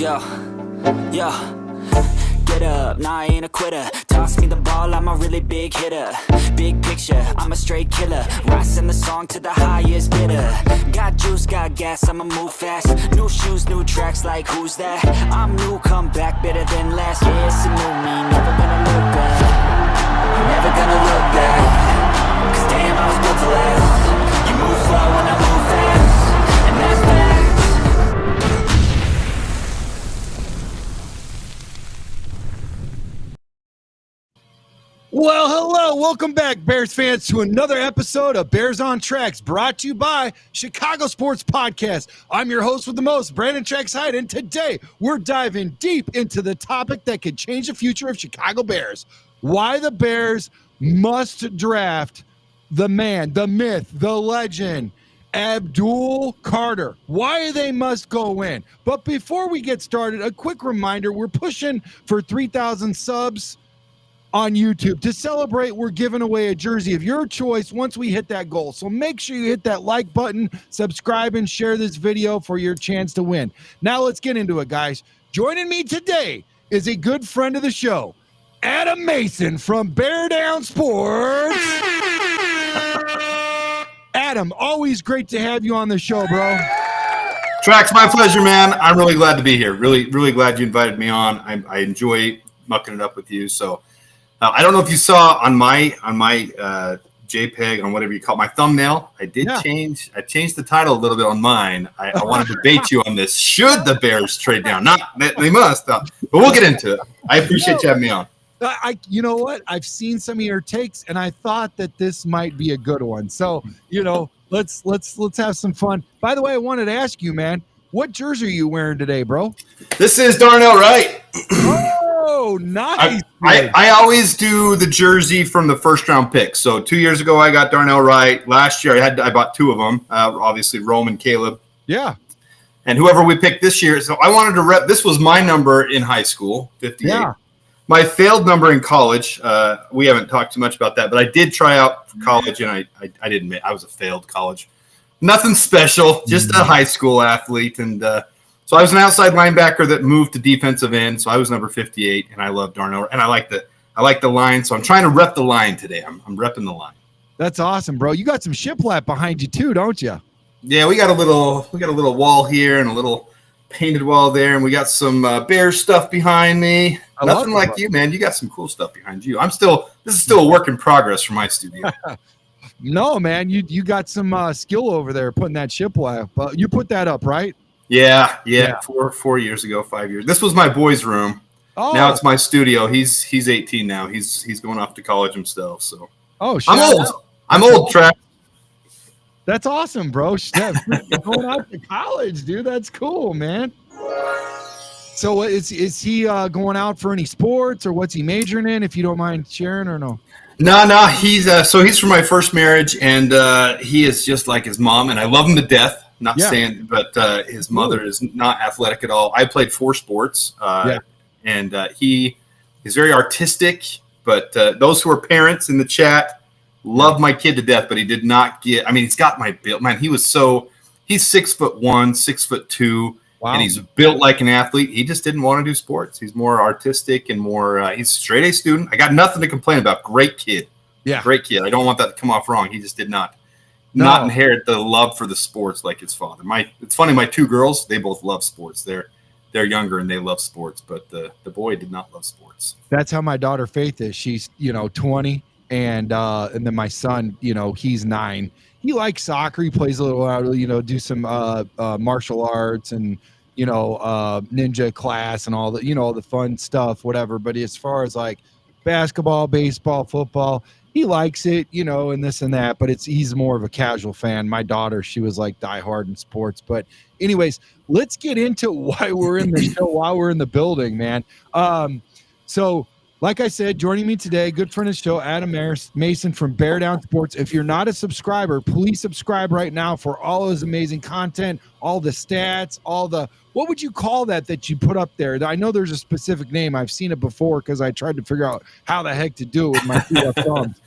Yo, get up, nah, I ain't a quitter. Toss me the ball, I'm a really big hitter. Big picture, I'm a straight killer. Rising the song to the highest bidder. Got juice, got gas, I'ma move fast. New shoes, new tracks, like who's that? I'm new, come back, better than last. Yeah, it's a new me, never gonna look back. Never gonna look back. Cause damn, I was built to last. You move slow and I move fast. And that's facts. Well, hello. Welcome back, Bears fans, to another episode of Bears on Tracks, brought to you by Chicago Sports Podcast. I'm your host with the most, Brandon Tracks Hiatt, and today we're diving deep into the topic that could change the future of Chicago Bears. Why the Bears must draft the man, the myth, the legend, Abdul Carter. Why they must go in. But before we get started, a quick reminder, we're pushing for 3,000 subs on YouTube. To celebrate, we're giving away a jersey of your choice once we hit that goal. So make sure you hit that like button, subscribe, and share this video for your chance to win. Now let's get into it, guys. Joining me today is a good friend of the show, Adam Mason from Bear Down Sports. Adam, always great to have you on the show, bro. Tracks, my pleasure, man. I'm really glad to be here. Really glad you invited me on. I enjoy mucking it up with you. So I don't know if you saw on my JPEG, on whatever you call it, my thumbnail, I changed the title a little bit on mine. I want to debate you on this. Should the Bears trade down? Not they must, but we'll get into it. I appreciate you having me on. You know what? I've seen some of your takes, and I thought that this might be a good one. So, let's have some fun. By the way, I wanted to ask you, man, what jersey are you wearing today, bro? This is Darnell Wright. Oh, nice. I always do the jersey from the first round pick. So 2 years ago, I got Darnell Wright. Last year, I bought two of them. Obviously, Rome and Caleb. Yeah. And whoever we picked this year. So I wanted to rep. This was my number in high school, 58. Yeah. My failed number in college. We haven't talked too much about that, but I did try out for college, and I didn't. I was a failed college. Nothing special, just a high school athlete, and so I was an outside linebacker that moved to defensive end. So I was number 58, and I love Darnell, and I like the line. So I'm trying to rep the line today. I'm repping the line. That's awesome, bro. You got some shiplap behind you too, don't you? Yeah, we got a little wall here and a little painted wall there, and we got some Bear stuff behind me. Nothing like you, man. You got some cool stuff behind you. This is still a work in progress for my studio. No, man, you got some skill over there putting that shiplap. You put that up, right? Yeah. 4 years ago, 5 years. This was my boy's room. Oh. Now it's my studio. He's 18 now. He's going off to college himself. So I'm old, Track. That's awesome, bro. Going out to college, dude. That's cool, man. So is he going out for any sports, or what's he majoring in, if you don't mind sharing, or no? No. He's from my first marriage, and he is just like his mom, and I love him to death. Not saying, but his mother is not athletic at all. I played 4 sports, and he is very artistic. But those who are parents in the chat love my kid to death, but he did not get. I mean, he's got my build, man. He's 6'1", 6'2". Wow. And he's built like an athlete. He just didn't want to do sports. He's more artistic and more he's a straight A student. I got nothing to complain about. Great kid. Yeah. Great kid. I don't want that to come off wrong. He just did not inherit the love for the sports like his father. It's funny, my 2 girls, they both love sports. They're younger and they love sports, but the boy did not love sports. That's how my daughter Faith is. She's 20 and then my son, he's 9. He likes soccer. He plays a little, do some martial arts and, ninja class and all the, all the fun stuff, whatever. But as far as like basketball, baseball, football, he likes it, and this and that. But he's more of a casual fan. My daughter, she was like diehard in sports. But anyways, let's get into why we're in the show, why we're in the building, man. So like I said, joining me today, good friend of the show, Adam Mason from Bear Down Sports. If you're not a subscriber, please subscribe right now for all his amazing content, all the stats, what would you call that you put up there? I know there's a specific name. I've seen it before because I tried to figure out how the heck to do it with my 2 left thumbs.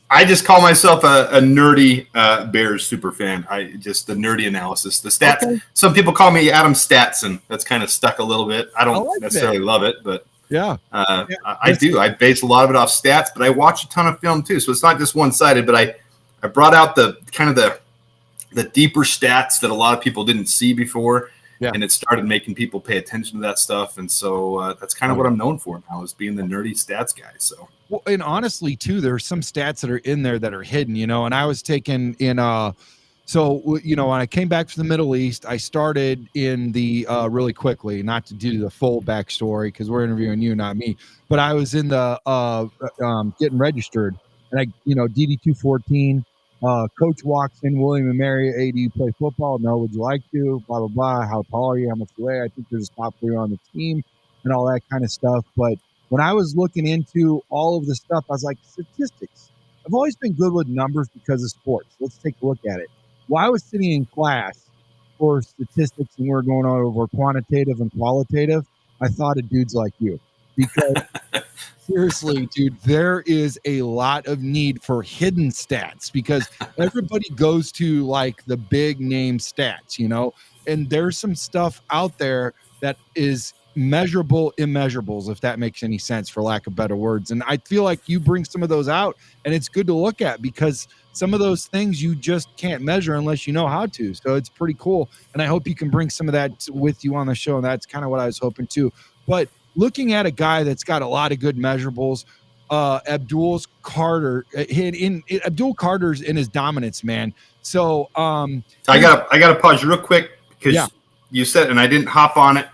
I just call myself a nerdy Bears super fan. The nerdy analysis, the stats. Okay. Some people call me Adam Statson. That's kind of stuck a little bit. I don't necessarily love it, but I do. I base a lot of it off stats, but I watch a ton of film too. So it's not just one-sided. But I brought out the kind of the deeper stats that a lot of people didn't see before. Yeah. And it started making people pay attention to that stuff. And so that's kind of what I'm known for now, is being the nerdy stats guy. So, well, and honestly, too, there's some stats that are in there that are hidden, and I was taken in when I came back from the Middle East, I started in the really quickly, not to do the full backstory because we're interviewing you, not me, but I was in the getting registered, and I, DD 214. Coach walks in, William and Mary, hey, do you play football? No, would you like to? Blah, blah, blah. How tall are you? How much do you weigh? I think there's a top 3 on the team and all that kind of stuff. But when I was looking into all of the stuff, I was like, statistics. I've always been good with numbers because of sports. Let's take a look at it. While I was sitting in class for statistics and we were going over quantitative and qualitative, I thought of dudes like you. Because seriously, dude, there is a lot of need for hidden stats because everybody goes to like the big name stats, and there's some stuff out there that is measurable immeasurables, if that makes any sense, for lack of better words. And I feel like you bring some of those out, and it's good to look at because some of those things you just can't measure unless you know how to. So it's pretty cool. And I hope you can bring some of that with you on the show. And that's kind of what I was hoping to. But looking at a guy that's got a lot of good measurables, Abdul Carter's in his dominance, man. So I gotta pause you real quick because you said, and I didn't hop on it.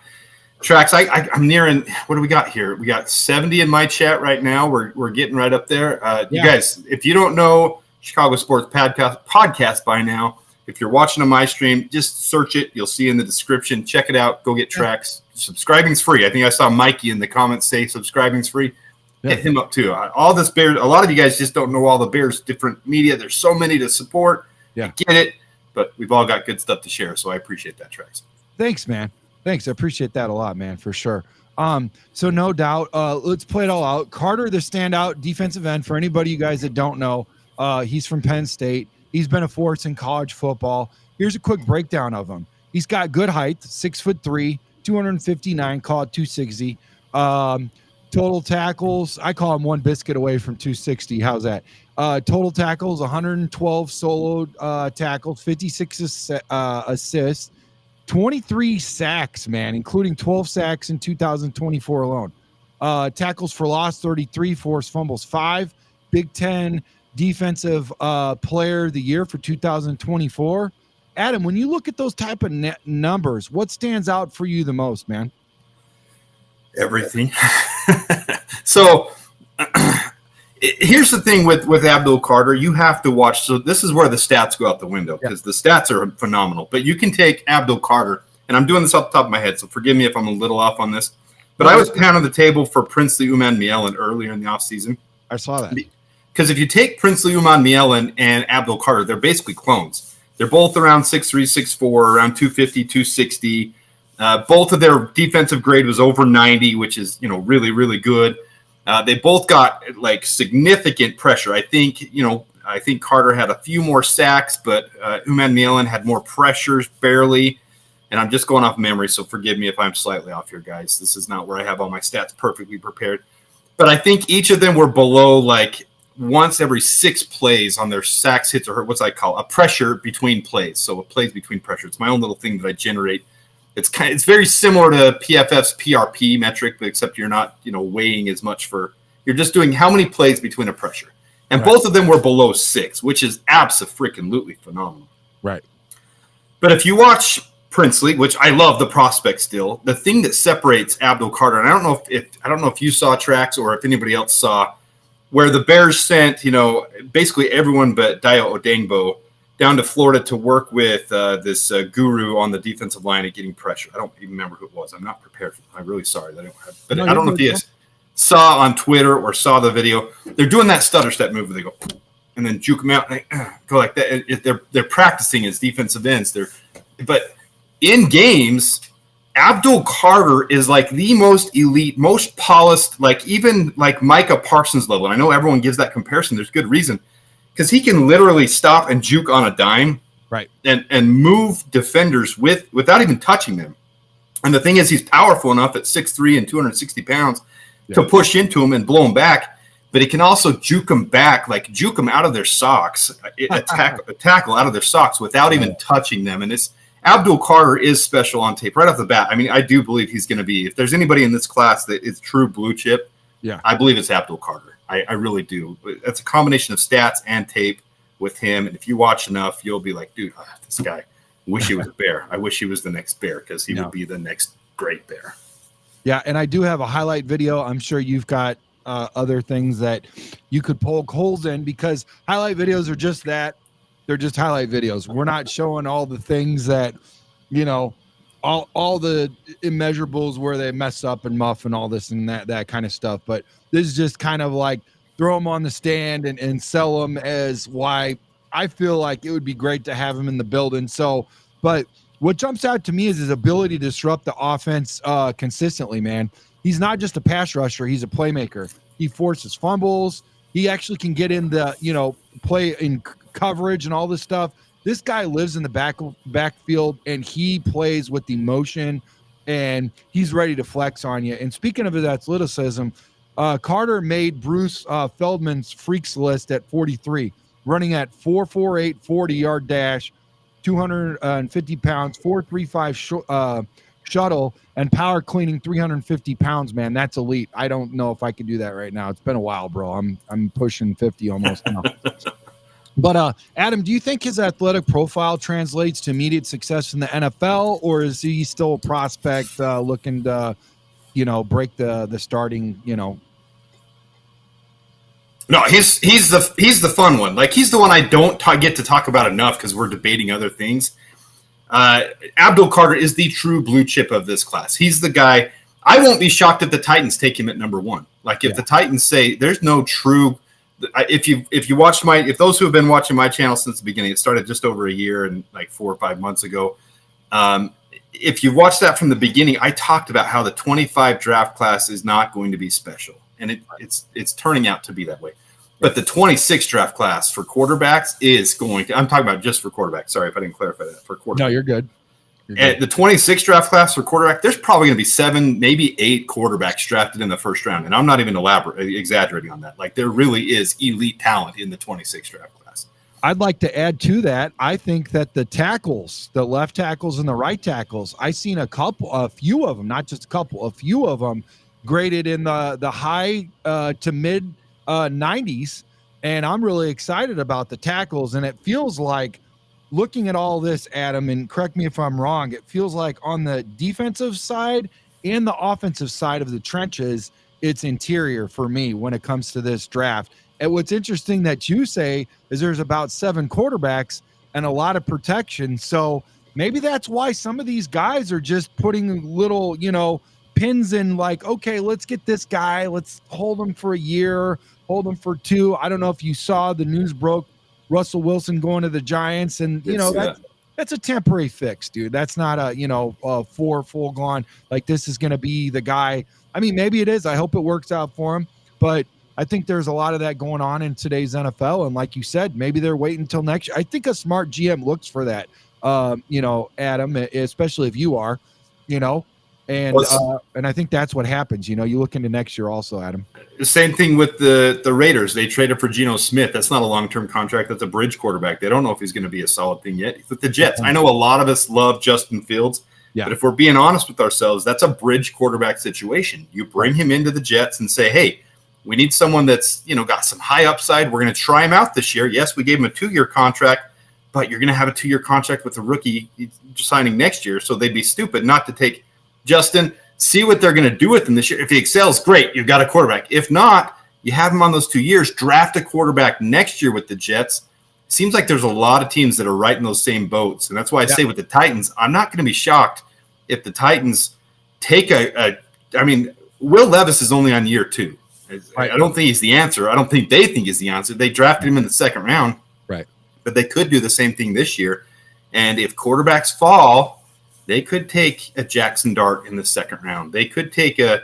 Tracks, I'm nearing. What do we got here? We got 70 in my chat right now. We're getting right up there. You guys, if you don't know Chicago Sports Podcast by now, if you're watching on my stream, just search it. You'll see in the description. Check it out. Go get Tracks. Subscribing's free. I think I saw Mikey in the comments say subscribing's free. Hit him up too. All this Bears. A lot of you guys just don't know all the Bears different media. There's so many to support. Yeah, I get it, but we've all got good stuff to share. So I appreciate that, Tracks. Thanks, man. Thanks. I appreciate that a lot, man, for sure. So no doubt. Let's play it all out. Carter, the standout defensive end. For anybody you guys that don't know, he's from Penn State. He's been a force in college football. Here's a quick breakdown of him. He's got good height, 6'3", 259, call it 260. Total tackles, I call him one biscuit away from 260. How's that? Total tackles, 112 solo tackles, 56 assists, 23 sacks, man, including 12 sacks in 2024 alone. Tackles for loss, 33, forced fumbles, 5. Big Ten Defensive Player of the Year for 2024. Adam, when you look at those type of numbers, what stands out for you the most, man? Everything. So here's the thing with Abdul Carter. You have to watch. So this is where the stats go out the window because the stats are phenomenal. But you can take Abdul Carter, and I'm doing this off the top of my head, so forgive me if I'm a little off on this. But I was pounding the table for Princely Umanmielen earlier in the offseason. I saw that. Because if you take Princely Umanmielen and Abdul Carter, they're basically clones. They're both around 6'3", 6'4", around 250, 260. Both of their defensive grade was over 90, which is, really, really good. They both got like significant pressure. I think Carter had a few more sacks, but Umanmielen had more pressures, barely. And I'm just going off memory, so forgive me if I'm slightly off here, guys. This is not where I have all my stats perfectly prepared. But I think each of them were below like once every 6 plays on their sacks, hits, or what's I call a pressure between plays. So a plays between pressure. It's my own little thing that I generate. It's very similar to PFF's PRP metric, but except you're not weighing as much you're just doing how many plays between a pressure. And both of them were below 6, which is abso-freaking-lutely phenomenal. Right. But if you watch Princely, which I love the prospect still, the thing that separates Abdul Carter, and I don't know if you saw Tracks or if anybody else saw, where the Bears sent basically everyone but Dayo Odengbo down to Florida to work with this guru on the defensive line at getting pressure. I don't even remember who it was. I'm not prepared for it. I'm really sorry. I don't know if you saw on Twitter or saw the video. They're doing that stutter step move where they go and then juke them out and they go like that. They're practicing as defensive ends. But in games, Abdul Carter is like the most elite, most polished, like even like Micah Parsons level. And I know everyone gives that comparison. There's good reason. because he can literally stop and juke on a dime, right, and move defenders without even touching them. And the thing is, he's powerful enough at 6'3" and 260 pounds to push into him and blow him back. But he can also juke them back, like juke them out of their socks, a tackle out of their socks without even touching them. And it's Abdul Carter is special on tape right off the bat. I mean, I do believe he's going to be. If there's anybody in this class that is true blue chip, I believe it's Abdul Carter. I really do. That's a combination of stats and tape with him. And if you watch enough, you'll be like, dude, this guy. Wish he was a Bear. I wish he was the next Bear because he would be the next great Bear. Yeah, and I do have a highlight video. I'm sure you've got other things that you could poke holes in because highlight videos are just that. They're just highlight videos. We're not showing all the things that, all the immeasurables where they mess up and muff and all this and that kind of stuff. But this is just kind of like throw them on the stand and sell them as why I feel like it would be great to have him in the building. So, but what jumps out to me is his ability to disrupt the offense consistently, man. He's not just a pass rusher. He's a playmaker. He forces fumbles. He actually can get in the, play in coverage and all this stuff. This guy lives in the backfield and he plays with emotion and he's ready to flex on you. And speaking of his athleticism, Carter made Bruce Feldman's freaks list at 43. Running at 4.48 40-yard dash, 250 pounds, 4.35 shuttle, and power cleaning 350 pounds, man. That's elite. I don't know if I could do that right now. It's been a while, bro. I'm pushing 50 almost now. But Adam, do you think his athletic profile translates to immediate success in the NFL, or is he still a prospect looking to, break the starting, No, he's the fun one. Like he's the one I don't get to talk about enough because we're debating other things. Abdul Carter is the true blue chip of this class. He's the guy. I won't be shocked if the Titans take him at number 1. Like if the Titans say there's no true. If you watch if those who have been watching my channel since the beginning, it started just over a year and like 4 or 5 months ago. If you watch that from the beginning, I talked about how the 25 draft class is not going to be special. And it's turning out to be that way. But the 26 draft class for quarterbacks is going to – I'm talking about just for quarterbacks. Sorry if I didn't clarify that. For quarterbacks. No, you're good. At the 26 draft class for quarterback, there's probably going to be 7, maybe 8 quarterbacks drafted in the first round. And I'm not even exaggerating on that. Like there really is elite talent in the 26 draft class. I'd like to add to that. I think that the tackles, the left tackles and the right tackles, I've seen a few of them, not just a couple, a few of them graded in the high to mid 90s. And I'm really excited about the tackles. And it feels like looking at all this, Adam, and correct me if I'm wrong, it feels like on the defensive side and the offensive side of the trenches, it's interior for me when it comes to this draft. And what's interesting that you say is there's about 7 quarterbacks and a lot of protection. So maybe that's why some of these guys are just putting little, pins in like, okay, let's get this guy. Let's hold him for a year, hold him for 2. I don't know if you saw the news broke, Russell Wilson going to the Giants. And, that's a temporary fix, dude. That's not a 4 full gone. Like this is going to be the guy. I mean, maybe it is. I hope it works out for him. But I think there's a lot of that going on in today's NFL. And like you said, maybe they're waiting until next year. I think a smart GM looks for that, Adam, especially if you are, and I think that's what happens. You look into next year also, Adam. The same thing with the Raiders. They traded for Geno Smith. That's not a long-term contract. That's a bridge quarterback. They don't know if he's going to be a solid thing yet. With the Jets, I know a lot of us love Justin Fields. Yeah. But if we're being honest with ourselves, that's a bridge quarterback situation. You bring him into the Jets and say, hey, we need someone that's, got some high upside. We're going to try him out this year. Yes, we gave him a 2-year contract, but you're going to have a 2-year contract with a rookie signing next year. So they'd be stupid not to take Justin, see what they're going to do with him this year. If he excels, great. You've got a quarterback. If not, you have him on those 2 years. Draft a quarterback next year with the Jets. Seems like there's a lot of teams that are right in those same boats. And that's why I say with the Titans, I'm not going to be shocked if the Titans take Will Levis is only on year 2. I don't think he's the answer. I don't think they think he's the answer. They drafted him in the second round. Right. But they could do the same thing this year. And if quarterbacks fall, they could take a Jackson Dart in the second round. They could take a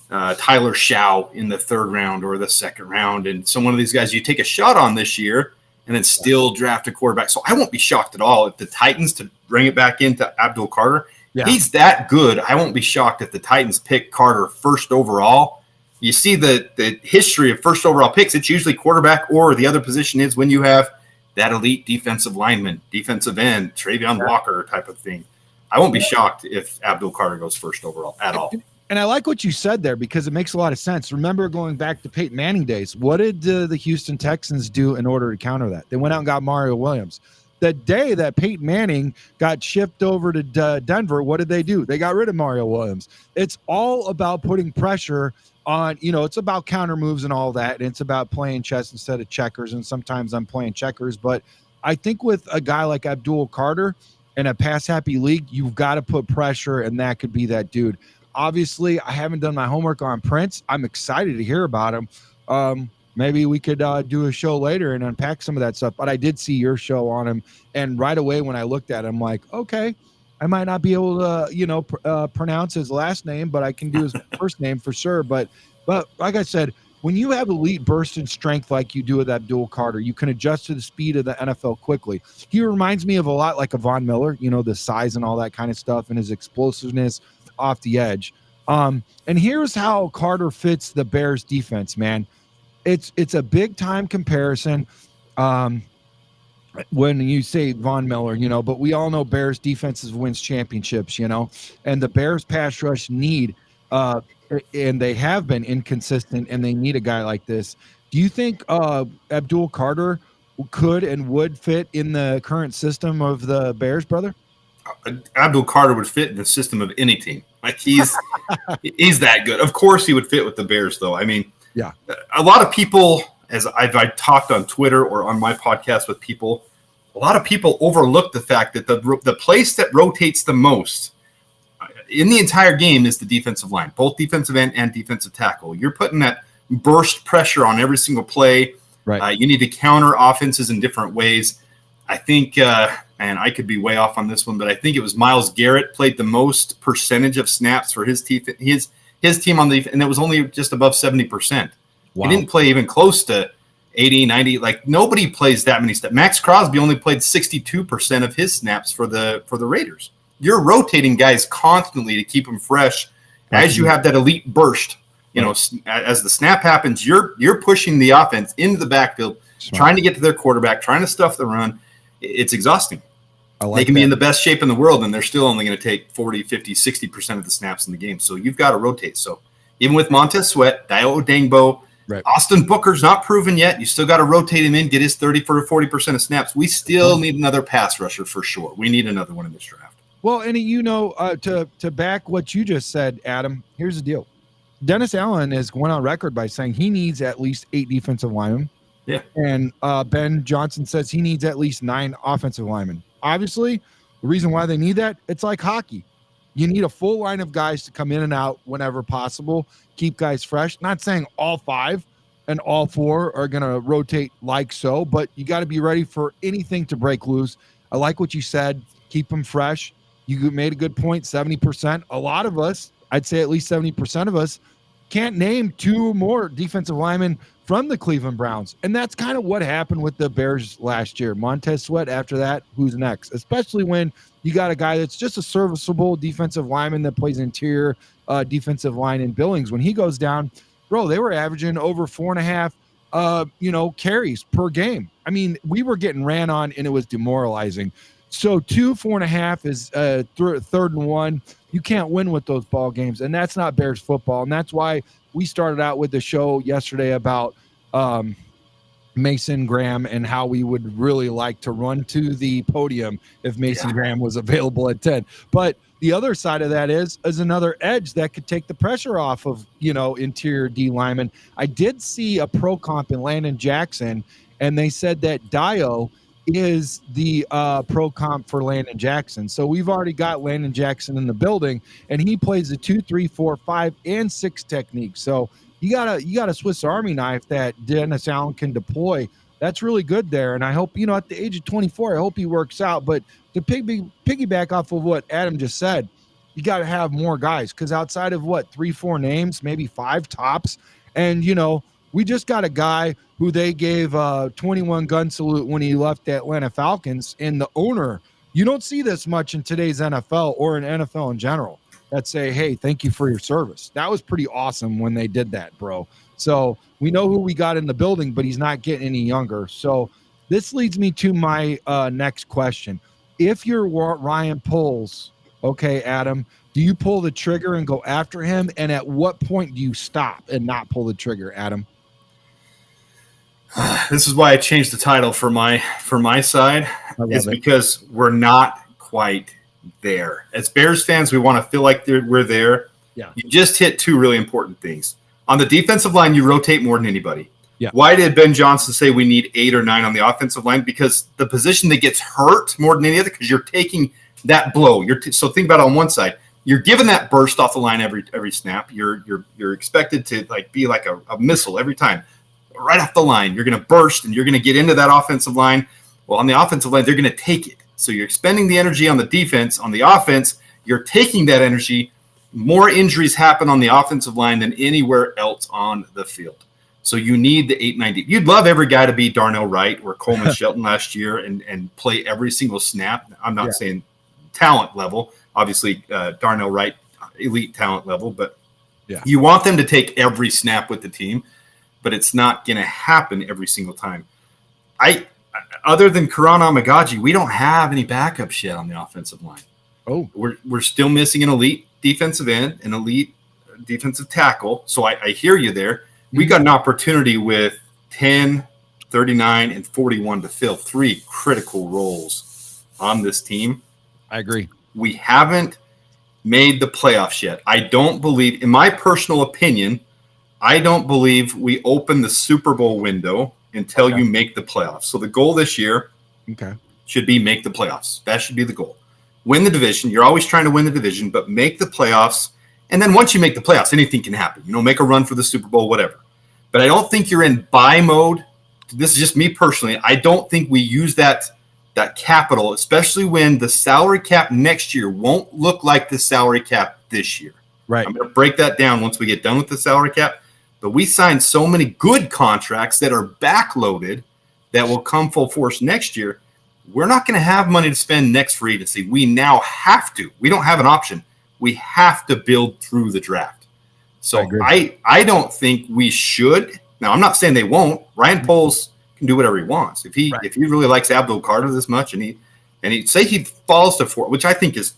Tyler Shaw in the third round or the second round. And so one of these guys you take a shot on this year, and then still draft a quarterback. So I won't be shocked at all if the Titans, to bring it back into Abdul Carter, he's that good. I won't be shocked if the Titans pick Carter first overall. You see the history of first overall picks, it's usually quarterback, or the other position is when you have that elite defensive lineman, defensive end, Travion Walker type of thing. I won't be shocked if Abdul Carter goes first overall at all. And I like what you said there because it makes a lot of sense. Remember going back to Peyton Manning days, what did the Houston Texans do in order to counter that? They went out and got Mario Williams. The day that Peyton Manning got shipped over to Denver, what did they do? They got rid of Mario Williams. It's all about putting pressure on, it's about counter moves and all that. And it's about playing chess instead of checkers. And sometimes I'm playing checkers. But I think with a guy like Abdul Carter in a pass-happy league, you've got to put pressure, and that could be that dude. Obviously, I haven't done my homework on Prince. I'm excited to hear about him. Maybe we could do a show later and unpack some of that stuff. But I did see your show on him, and right away when I looked at him, I'm like, okay, I might not be able to, pronounce his last name, but I can do his first name for sure. But like I said, when you have elite burst and strength like you do with Abdul Carter, you can adjust to the speed of the NFL quickly. He reminds me of a lot like a Von Miller, the size and all that kind of stuff and his explosiveness off the edge. And here's how Carter fits the Bears defense, man. It's a big time comparison when you say Von Miller, but we all know Bears defenses wins championships, and the Bears pass rush need and they have been inconsistent, and they need a guy like this. Do you think Abdul Carter could and would fit in the current system of the Bears, brother? Abdul Carter would fit in the system of any team. Like he's that good. Of course he would fit with the Bears, though. I mean, yeah, a lot of people, as I've talked on Twitter or on my podcast with people, a lot of people overlook the fact that the place that rotates the most in the entire game is the defensive line, both defensive end and defensive tackle. You're putting that burst pressure on every single play. Right. You need to counter offenses in different ways. I think, and I could be way off on this one, but I think it was Myles Garrett played the most percentage of snaps for his team on the, and it was only just above 70%. Wow. He didn't play even close to 80, 90. Like nobody plays that many snaps. Max Crosby only played 62% of his snaps for the Raiders. You're rotating guys constantly to keep them fresh. As you have that elite burst, as the snap happens, you're pushing the offense into the backfield, trying to get to their quarterback, trying to stuff the run. It's exhausting. They can be in the best shape in the world, and they're still only going to take 40, 50, 60% of the snaps in the game. So you've got to rotate. So even with Montez Sweat, Dayo Odeyingbo, right. Austin Booker's not proven yet. You still got to rotate him in, get his 30 for 40% of snaps. We still need another pass rusher for sure. We need another one in this draft. Well, and to back what you just said, Adam, here's the deal. Dennis Allen has went on record by saying he needs at least 8 defensive linemen. Yeah. And Ben Johnson says he needs at least 9 offensive linemen. Obviously, the reason why they need that, it's like hockey. You need a full line of guys to come in and out whenever possible, keep guys fresh. Not saying all 5 and all 4 are going to rotate like so, but you got to be ready for anything to break loose. I like what you said. Keep them fresh. You made a good point, 70%. A lot of us, I'd say at least 70% of us, can't name 2 more defensive linemen from the Cleveland Browns. And that's kind of what happened with the Bears last year. Montez Sweat after that, who's next? Especially when you got a guy that's just a serviceable defensive lineman that plays interior defensive line in Billings. When he goes down, bro, they were averaging over 4.5, carries per game. I mean, we were getting ran on, and it was demoralizing. So 4.5 is third and 1. You can't win with those ball games, and that's not Bears football. And that's why we started out with the show yesterday about Mason Graham and how we would really like to run to the podium if Mason Graham was available at 10. But the other side of that is another edge that could take the pressure off of, interior D linemen. I did see a pro comp in Landon Jackson, and they said that Dayo is the pro comp for Landon Jackson. So we've already got Landon Jackson in the building, and he plays the 2, 3, 4, 5, and 6 technique. So you got a Swiss Army knife that Dennis Allen can deploy. That's really good there. And I hope, at the age of 24, I hope he works out. But to piggyback off of what Adam just said, you got to have more guys, because outside of 3, 4 names, maybe 5 tops, and We just got a guy who they gave a 21 gun salute when he left the Atlanta Falcons, and the owner, you don't see this much in today's NFL or in NFL in general, that say, hey, thank you for your service. That was pretty awesome when they did that, bro. So we know who we got in the building, but he's not getting any younger. So this leads me to my next question. If you're Ryan Poles, okay, Adam, do you pull the trigger and go after him? And at what point do you stop and not pull the trigger, Adam? This is why I changed the title for my side. It's because we're not quite there. As Bears fans, we want to feel like we're there. Yeah. You just hit two really important things. On the defensive line, you rotate more than anybody. Yeah. Why did Ben Johnson say we need 8 or 9 on the offensive line? Because the position that gets hurt more than any other, because you're taking that blow. So think about it on one side. You're given that burst off the line every snap. You're expected to be like a missile every time. Right off the line, you're going to burst and you're going to get into that offensive line. Well, on the offensive line, they're going to take it. So you're expending the energy on the defense. On the offense, you're taking that energy. More injuries happen on the offensive line than anywhere else on the field. So you need the 8-9 You'd love every guy to be Darnell Wright or Coleman Shelton last year and play every single snap. I'm not saying talent level. Obviously, Darnell Wright, elite talent level. But you want them to take every snap with the team. But it's not going to happen every single time. Other than Karan Amagaji, we don't have any backups yet on the offensive line. Oh, we're still missing an elite defensive end, an elite defensive tackle. So I hear you there. We got an opportunity with 10, 39, and 41 to fill 3 critical roles on this team. I agree. We haven't made the playoffs yet. I don't believe, in my personal opinion, I don't believe we open the Super Bowl window until you make the playoffs. So the goal this year should be make the playoffs. That should be the goal. Win the division. You're always trying to win the division, but make the playoffs. And then once you make the playoffs, anything can happen. Make a run for the Super Bowl, whatever. But I don't think you're in buy mode. This is just me personally. I don't think we use that capital, especially when the salary cap next year won't look like the salary cap this year. Right. I'm going to break that down once we get done with the salary cap. But we signed so many good contracts that are backloaded that will come full force next year. We're not going to have money to spend next free agency. We now have to. We don't have an option. We have to build through the draft. So I don't think we should. Now, I'm not saying they won't. Ryan Poles can do whatever he wants. If he really likes Abdul Carter this much and he say he falls to 4, which I think is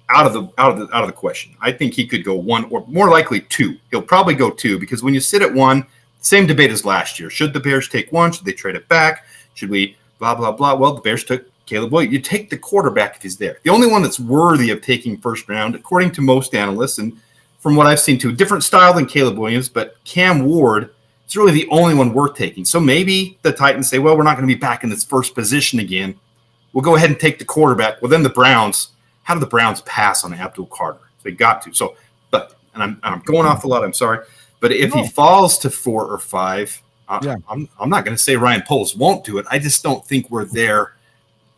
out of the question. I think he could go 1 or more likely 2. He'll probably go 2 because when you sit at 1, same debate as last year. Should the Bears take 1? Should they trade it back? Should we blah, blah, blah? Well, the Bears took Caleb Williams. You take the quarterback if he's there. The only one that's worthy of taking first round, according to most analysts, and from what I've seen too, different style than Caleb Williams, but Cam Ward is really the only one worth taking. So maybe the Titans say, well, we're not going to be back in this first position again. We'll go ahead and take the quarterback. Well, then the Browns. How do the Browns pass on Abdul Carter? They got to. So, I'm going off a lot. I'm sorry, but if he falls to 4 or 5, I'm not going to say Ryan Poles won't do it. I just don't think we're there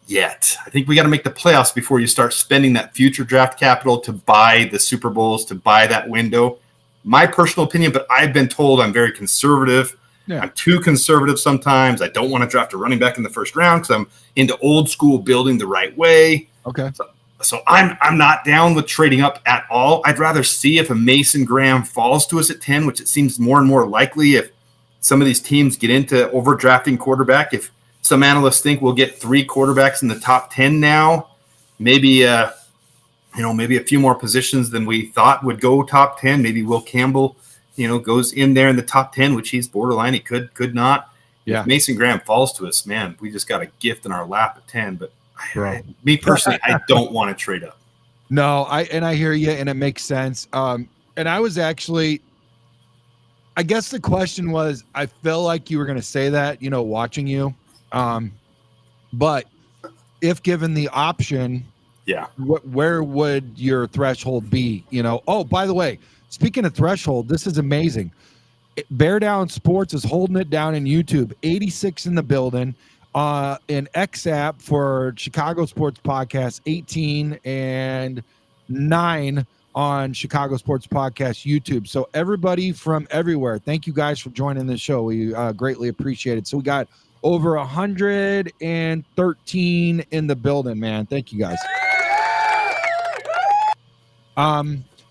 yet. I think we got to make the playoffs before you start spending that future draft capital to buy the Super Bowls, to buy that window. My personal opinion, but I've been told I'm very conservative. Yeah. I'm too conservative sometimes. I don't want to draft a running back in the first round because I'm into old school building the right way. Okay. So I'm not down with trading up at all. I'd rather see if a Mason Graham falls to us at 10, which it seems more and more likely if some of these teams get into overdrafting quarterback. If some analysts think we'll get 3 quarterbacks in the top 10 now, maybe maybe a few more positions than we thought would go top 10. Maybe Will Campbell, goes in there in the top 10, which he's borderline. He could not. Yeah. If Mason Graham falls to us, man, we just got a gift in our lap at 10. But me personally, I don't want to trade up. No, I hear you, and it makes sense. And I was actually, I guess the question was, I felt like you were going to say that, watching you. But if given the option, where would your threshold be? Oh, by the way, speaking of threshold, this is amazing. Bear Down Sports is holding it down in YouTube. 86 in the building. In XApp for Chicago Sports Podcast, 18 and 9 on Chicago Sports Podcast YouTube. So everybody from everywhere, thank you guys for joining the show. We greatly appreciate it. So we got over 113 in the building, man. Thank you guys.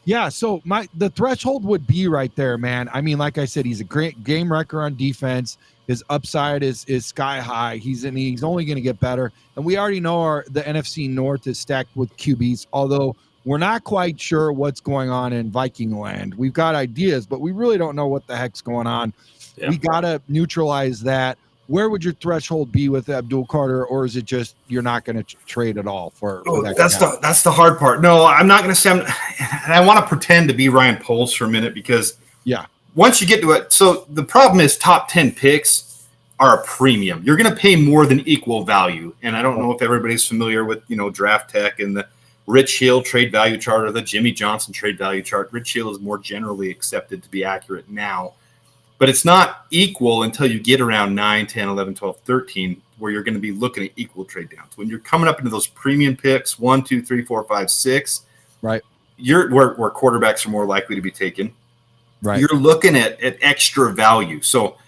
Yeah, so the threshold would be right there, man. I mean, like I said, he's a great game wrecker on defense. His upside is sky high. He's only going to get better. And we already know the NFC North is stacked with QBs, although we're not quite sure what's going on in Viking land. We've got ideas, but we really don't know what the heck's going on. Yeah. We got to neutralize that. Where would your threshold be with Abdul Carter, or is it just you're not going to trade at all for that? That's the hard part. No, I'm not going to say. And I want to pretend to be Ryan Poles for a minute because once you get to it, so the problem is top 10 picks are a premium. You're going to pay more than equal value, and I don't know if everybody's familiar with Draft Tech and the Rich Hill trade value chart or the Jimmy Johnson trade value chart. Rich Hill is more generally accepted to be accurate now. But it's not equal until you get around 9, 10, 11, 12, 13, where you're going to be looking at equal trade downs. When you're coming up into those premium picks, 1, 2, 3, 4, 5, 6, right? Where quarterbacks are more likely to be taken. Right. You're looking at extra value. So,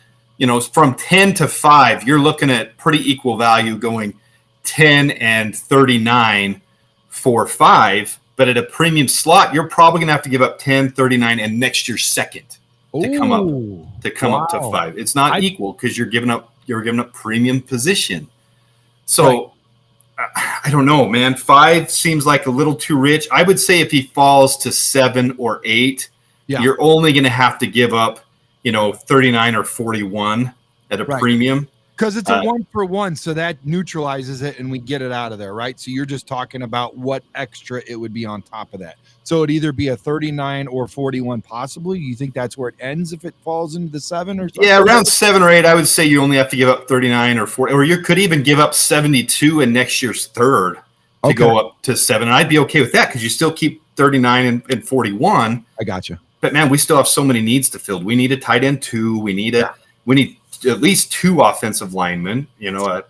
from 10 to 5, you're looking at pretty equal value going 10 and 39 for 5. But at a premium slot, you're probably going to have to give up 10, 39, and next year's second. To come up to 5. It's not equal because you're giving up premium position. So I don't know, man. 5 seems like a little too rich. I would say if he falls to 7 or 8, you're only going to have to give up, 39 or 41 at a premium. Because it's a 1-for-1, so that neutralizes it and we get it out of there, right? So you're just talking about what extra it would be on top of that. So it'd either be a 39 or 41 possibly. You think that's where it ends if it falls into the 7 or something? Yeah, around 7 or 8, I would say you only have to give up 39 or 40, or you could even give up 72 in next year's third to go up to 7. And I'd be okay with that because you still keep 39 and 41. I got you. But man, we still have so many needs to fill. We need a tight end 2. We need at least 2 offensive linemen.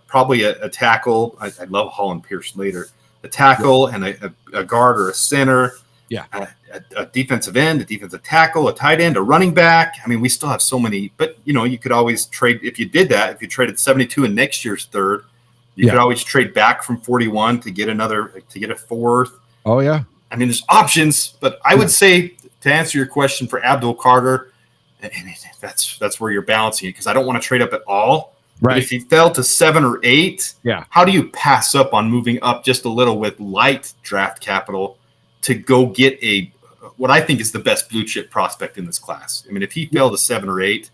Probably a tackle. I love Holland Pierce later. A tackle and a guard or a center. Yeah, a defensive end, a defensive tackle, a tight end, a running back. I mean, we still have so many. But you could always trade if you did that. If you traded 72 in next year's third, you could always trade back from 41 to get a 4th. Oh yeah. I mean, there's options, but I would say to answer your question for Abdul Carter, and that's where you're balancing it because I don't want to trade up at all. Right. But if he fell to 7 or 8, how do you pass up on moving up just a little with light draft capital to go get what I think is the best blue chip prospect in this class? I mean, if he fell to 7 or 8,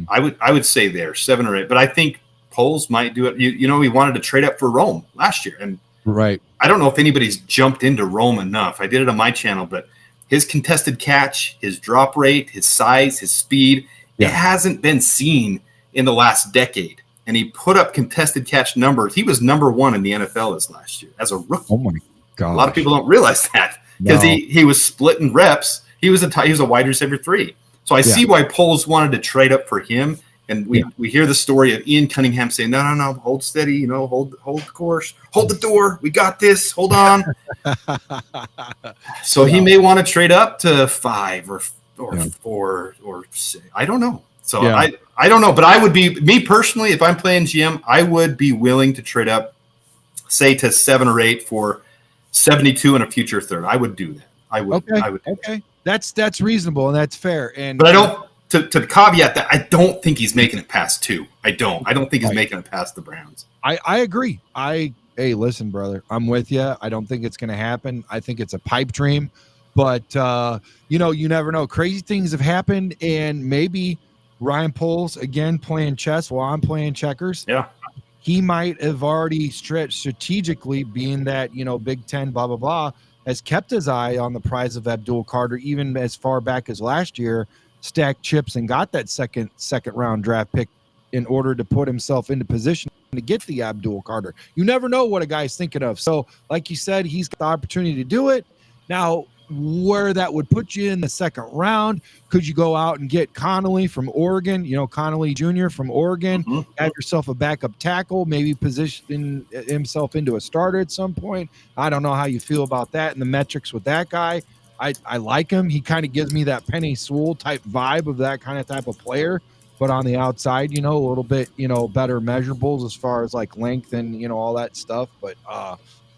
I would say there 7 or 8. But I think Poles might do it. He wanted to trade up for Rome last year, and I don't know if anybody's jumped into Rome enough. I did it on my channel, but his contested catch, his drop rate, his size, his speed, it hasn't been seen in the last decade. And he put up contested catch numbers. He was number 1 in the NFL last year as a rookie. Oh my God. A lot of people don't realize that because he was splitting reps. He was a wide receiver 3. So I see why Poles wanted to trade up for him. And we hear the story of Ian Cunningham saying, no, hold steady, hold the course, hold the door. We got this. Hold on. So he may want to trade up to 5 or 4 or 6. I don't know. So I don't know, but I would be, me personally, if I'm playing GM, I would be willing to trade up, say to 7 or 8 for 72 in a future third. I would do that. I would. Okay. That's reasonable and that's fair. But I don't. To caveat that, I don't think he's making it past 2. I don't think he's making it past the Browns. I agree. Hey, listen, brother, I'm with you. I don't think it's going to happen. I think it's a pipe dream, but you never know. Crazy things have happened, and maybe Ryan Poles again playing chess while I'm playing checkers. Yeah, he might have already stretched strategically, being that Big Ten, blah blah blah, has kept his eye on the prize of Abdul Carter even as far back as last year. Stacked chips and got that second round draft pick in order to put himself into position to get the Abdul Carter. You never know what a guy's thinking of. So like you said, he's got the opportunity to do it. Now, where that would put you in the second round, could you go out and get Connolly from Oregon, Connolly Jr. from Oregon, have yourself a backup tackle, maybe position himself into a starter at some point? I don't know how you feel about that and the metrics with that guy. I like him. He kind of gives me that Penny Sewell type vibe of that type of player, but on the outside, a little bit, better measurables as far as like length and, all that stuff. But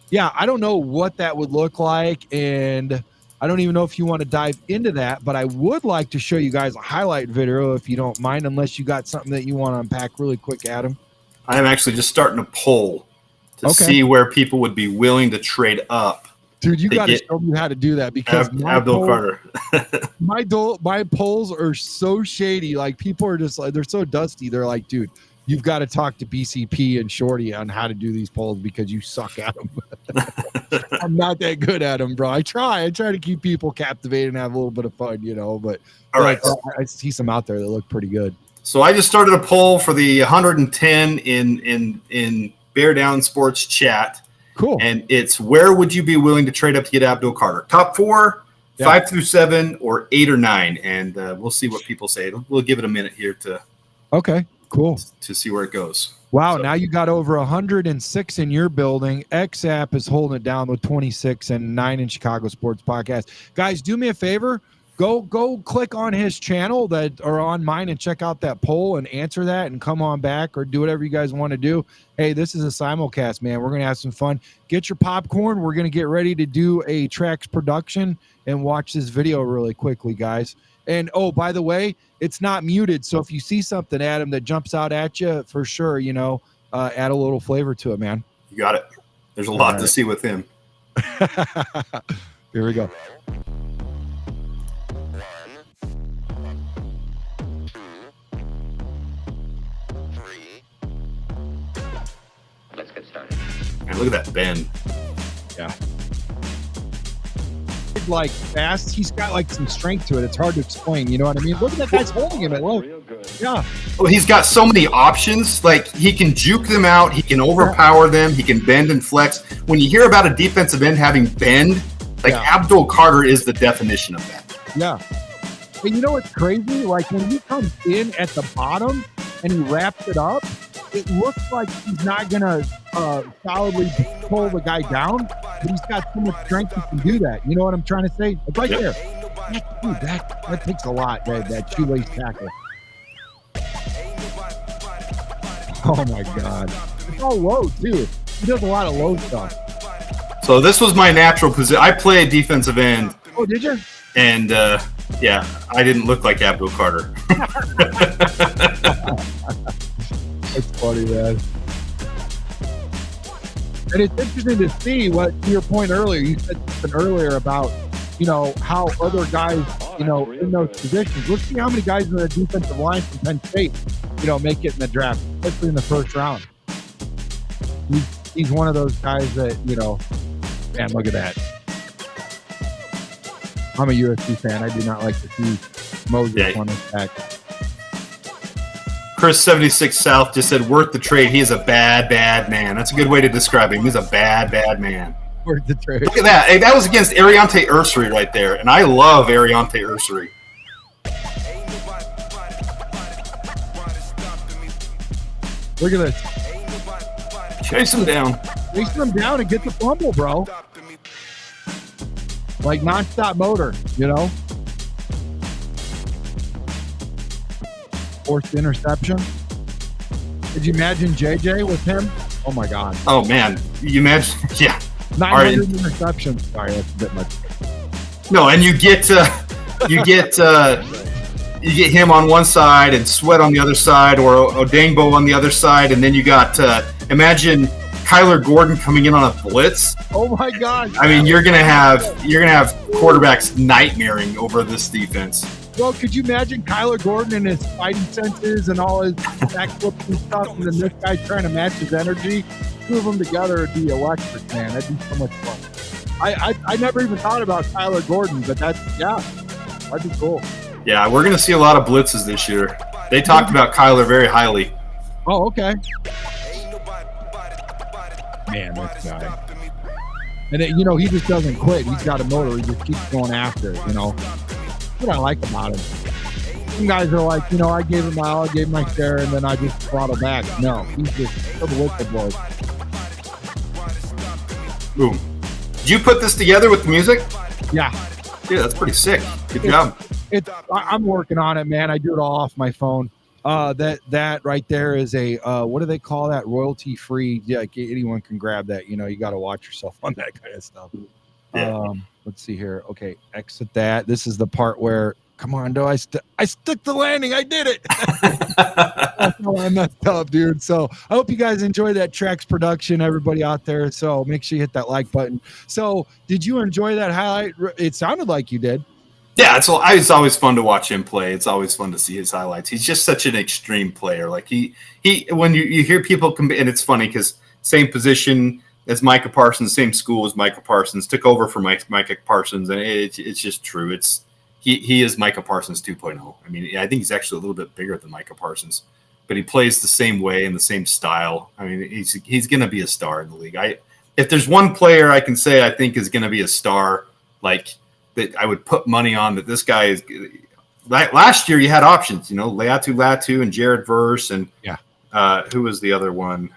yeah, I don't know what that would look like. And I don't even know if you want to dive into that, but I would like to show you guys a highlight video if you don't mind, unless you got something that you want to unpack really quick, Adam. I am actually just starting a poll to see where people would be willing to trade up. Dude, you got to show me how to do that, because Abdul Carter. my polls are so shady. Like, people are just like, they're so dusty. They're like, dude, you've got to talk to BCP and Shorty on how to do these polls because you suck at them. I'm not that good at them, bro. I try to keep people captivated and have a little bit of fun, but all right. I see some out there that look pretty good. So I just started a poll for the 110 in Bear Down Sports chat. Cool. And it's, where would you be willing to trade up to get Abdul Carter? Top 4, 5 through 7, or 8 or 9? And we'll see what people say. We'll give it a minute here to see where it goes. Wow, so now you got over 106 in your building. XApp is holding it down with 26 and 9 in Chicago Sports Podcast. Guys, do me a favor. Go click on his channel or on mine and check out that poll and answer that and come on back or do whatever you guys want to do. Hey, this is a simulcast, man. We're going to have some fun. Get your popcorn. We're going to get ready to do a Tracks production and watch this video really quickly, guys. And, oh, by the way, it's not muted. So if you see something, Adam, that jumps out at you, for sure, add a little flavor to it, man. You got it. There's a lot to see with him. Here we go. Let's get started. Man, look at that bend. Yeah. Like fast, he's got like some strength to it. It's hard to explain. You know what I mean? Look at that guy's holding him. Look. Yeah. Well, he's got so many options. Like, he can juke them out. He can overpower them. He can bend and flex. When you hear about a defensive end having bend, like Abdul Carter is the definition of that. Yeah. And you know what's crazy? Like, when he comes in at the bottom and he wraps it up, it looks like he's not going to solidly pull the guy down, but he's got so much strength he can do that. You know what I'm trying to say? It's right there. Dude, that takes a lot, that shoelace tackle. Oh, my God. It's all low, too. He does a lot of low stuff. So this was my natural position. I played defensive end. Oh, did you? And, I didn't look like Abdul Carter. It's funny, man. And it's interesting to see what, to your point earlier, you said something earlier about, how other guys, in those positions. Let's see how many guys in the defensive line from Penn State, make it in the draft, especially in the first round. He's one of those guys that, man, look at that. I'm a USC fan. I do not like to see Moses on his back. Chris 76 South just said, worth the trade. He is a bad, bad man. That's a good way to describe him. He's a bad, bad man. Worth the trade. Look at that. Hey, that was against Ariante Ursery right there. And I love Ariante Ursery. Look at this. Chase him down. Chase him down and get the fumble, bro. Like nonstop motor, Forced interception. Did you imagine JJ with him? Oh my God. Oh man, you imagine? Yeah. 900 interceptions. Sorry, that's a bit much. No, and you get him on one side and Sweat on the other side, or Odangbo on the other side, and then you got imagine Kyler Gordon coming in on a blitz. Oh my God! I mean, you're gonna have quarterbacks nightmaring over this defense. Well, could you imagine Kyler Gordon and his fighting senses and all his backflips and stuff, and then this guy trying to match his energy? Two of them together would be electric, man. That'd be so much fun. I never even thought about Kyler Gordon, but that'd be cool. Yeah, we're gonna see a lot of blitzes this year. They talked about Kyler very highly. Oh, okay. Man, this guy. And then, he just doesn't quit. He's got a motor. He just keeps going after it, That's what I like about him. Some guys are like, I gave him my all, I gave my share, and then I just throttle back. No, he's just so with the boys. Boom. Did you put this together with the music? Yeah. Yeah, that's pretty sick. Good job. I'm working on it, man. I do it all off my phone. That right there is a what do they call that? Royalty free. Yeah, anyone can grab that. You got to watch yourself on that kind of stuff. Yeah. Let's see here. Okay, exit that. This is the part where, come on, I stuck the landing. I did it. I messed up, dude. So I hope you guys enjoy that Tracks production, everybody out there. So make sure you hit that like button. So did you enjoy that highlight? It sounded like you did. Yeah, it's always fun to watch him play. It's always fun to see his highlights. He's just such an extreme player. Like he when you hear people and it's funny because same position as Micah Parsons, same school as Micah Parsons, took over for Micah Parsons, and it's just true. He is Micah Parsons 2.0. I mean, I think he's actually a little bit bigger than Micah Parsons, but he plays the same way and the same style. I mean, he's going to be a star in the league. If there's one player I can say I think is going to be a star, like that I would put money on that this guy is. Last year you had options, Latu and Jared Verse and who was the other one?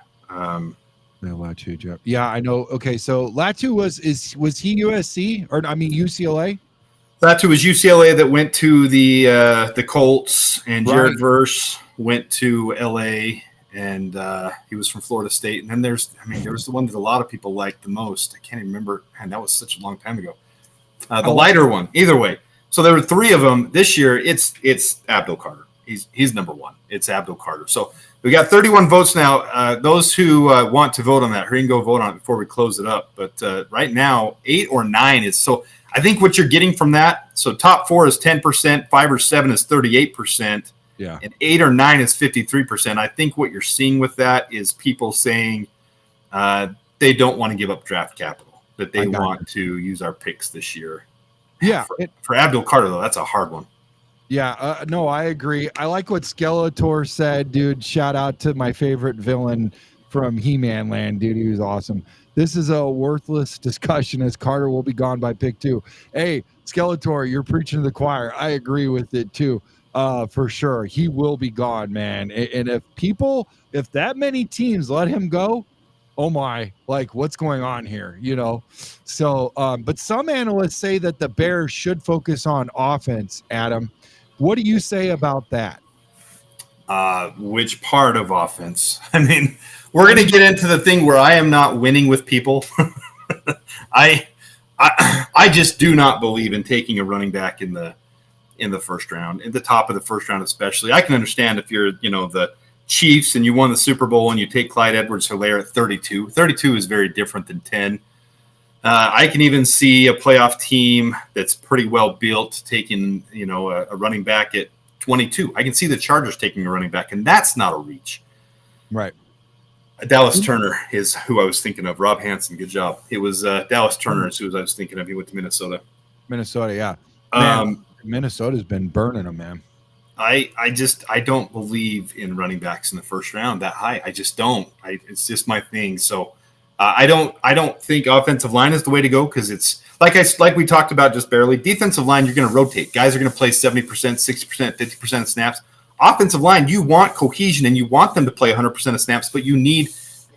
Latu, yeah, I know. Okay, so Latu was he USC or UCLA? Latu was UCLA that went to the Colts, and Jared Verse went to LA, and he was from Florida State. And then there was the one that a lot of people liked the most. I can't even remember, and that was such a long time ago. The lighter one, either way. So there were three of them this year. It's Abdul Carter. He's number one. It's Abdul Carter. So we got 31 votes now. Those who want to vote on that, hurry and go vote on it before we close it up. But right now, 8 or 9 is so. I think what you're getting from that. So top 4 is 10%, 5 or 7 is 38%, and 8 or 9 is 53%. I think what you're seeing with that is people saying they don't want to give up draft capital, that they want to use our picks this year. Yeah. For Abdul Carter, though, that's a hard one. Yeah, no, I agree. I like what Skeletor said, dude. Shout out to my favorite villain from He-Man Land, dude. He was awesome. This is a worthless discussion as Carter will be gone by pick 2. Hey, Skeletor, you're preaching to the choir. I agree with it too, for sure. He will be gone, man. And if that many teams let him go, oh my, like what's going on here, So, but some analysts say that the Bears should focus on offense, Adam. What do you say about that? Which part of offense? I mean, we're going to get into the thing where I am not winning with people. I just do not believe in taking a running back in the first round, in the top of the first round especially. I can understand if you're, the Chiefs and you won the Super Bowl and you take Clyde Edwards-Helaire at 32. 32 is very different than 10. I can even see a playoff team that's pretty well built taking, a running back at 22. I can see the Chargers taking a running back, and that's not a reach. Right. Dallas Turner is who I was thinking of. Rob Hansen, good job. It was Dallas Turner is who I was thinking of. He went to Minnesota. Minnesota, yeah. Man, Minnesota's been burning them, man. I don't believe in running backs in the first round that high. I just don't. It's just my thing. So I don't think offensive line is the way to go because it's like we talked about just barely. Defensive line, you're going to rotate. Guys are going to play 70%, 60%, 50% of snaps. Offensive line, you want cohesion and you want them to play 100% of snaps, but you need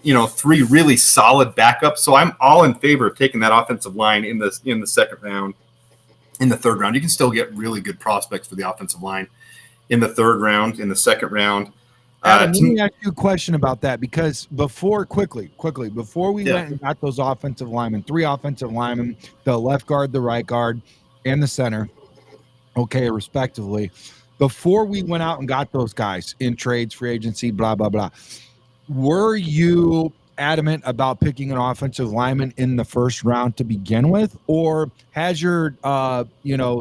3 really solid backups. So I'm all in favor of taking that offensive line in the second round. In the third round, you can still get really good prospects for the offensive line in the third round, in the second round. Adam, let me ask you a question about that because before we went and got those offensive linemen, 3 offensive linemen, the left guard, the right guard, and the center, okay, respectively. Before we went out and got those guys in trades, free agency, blah, blah, blah, were you adamant about picking an offensive lineman in the first round to begin with, or has your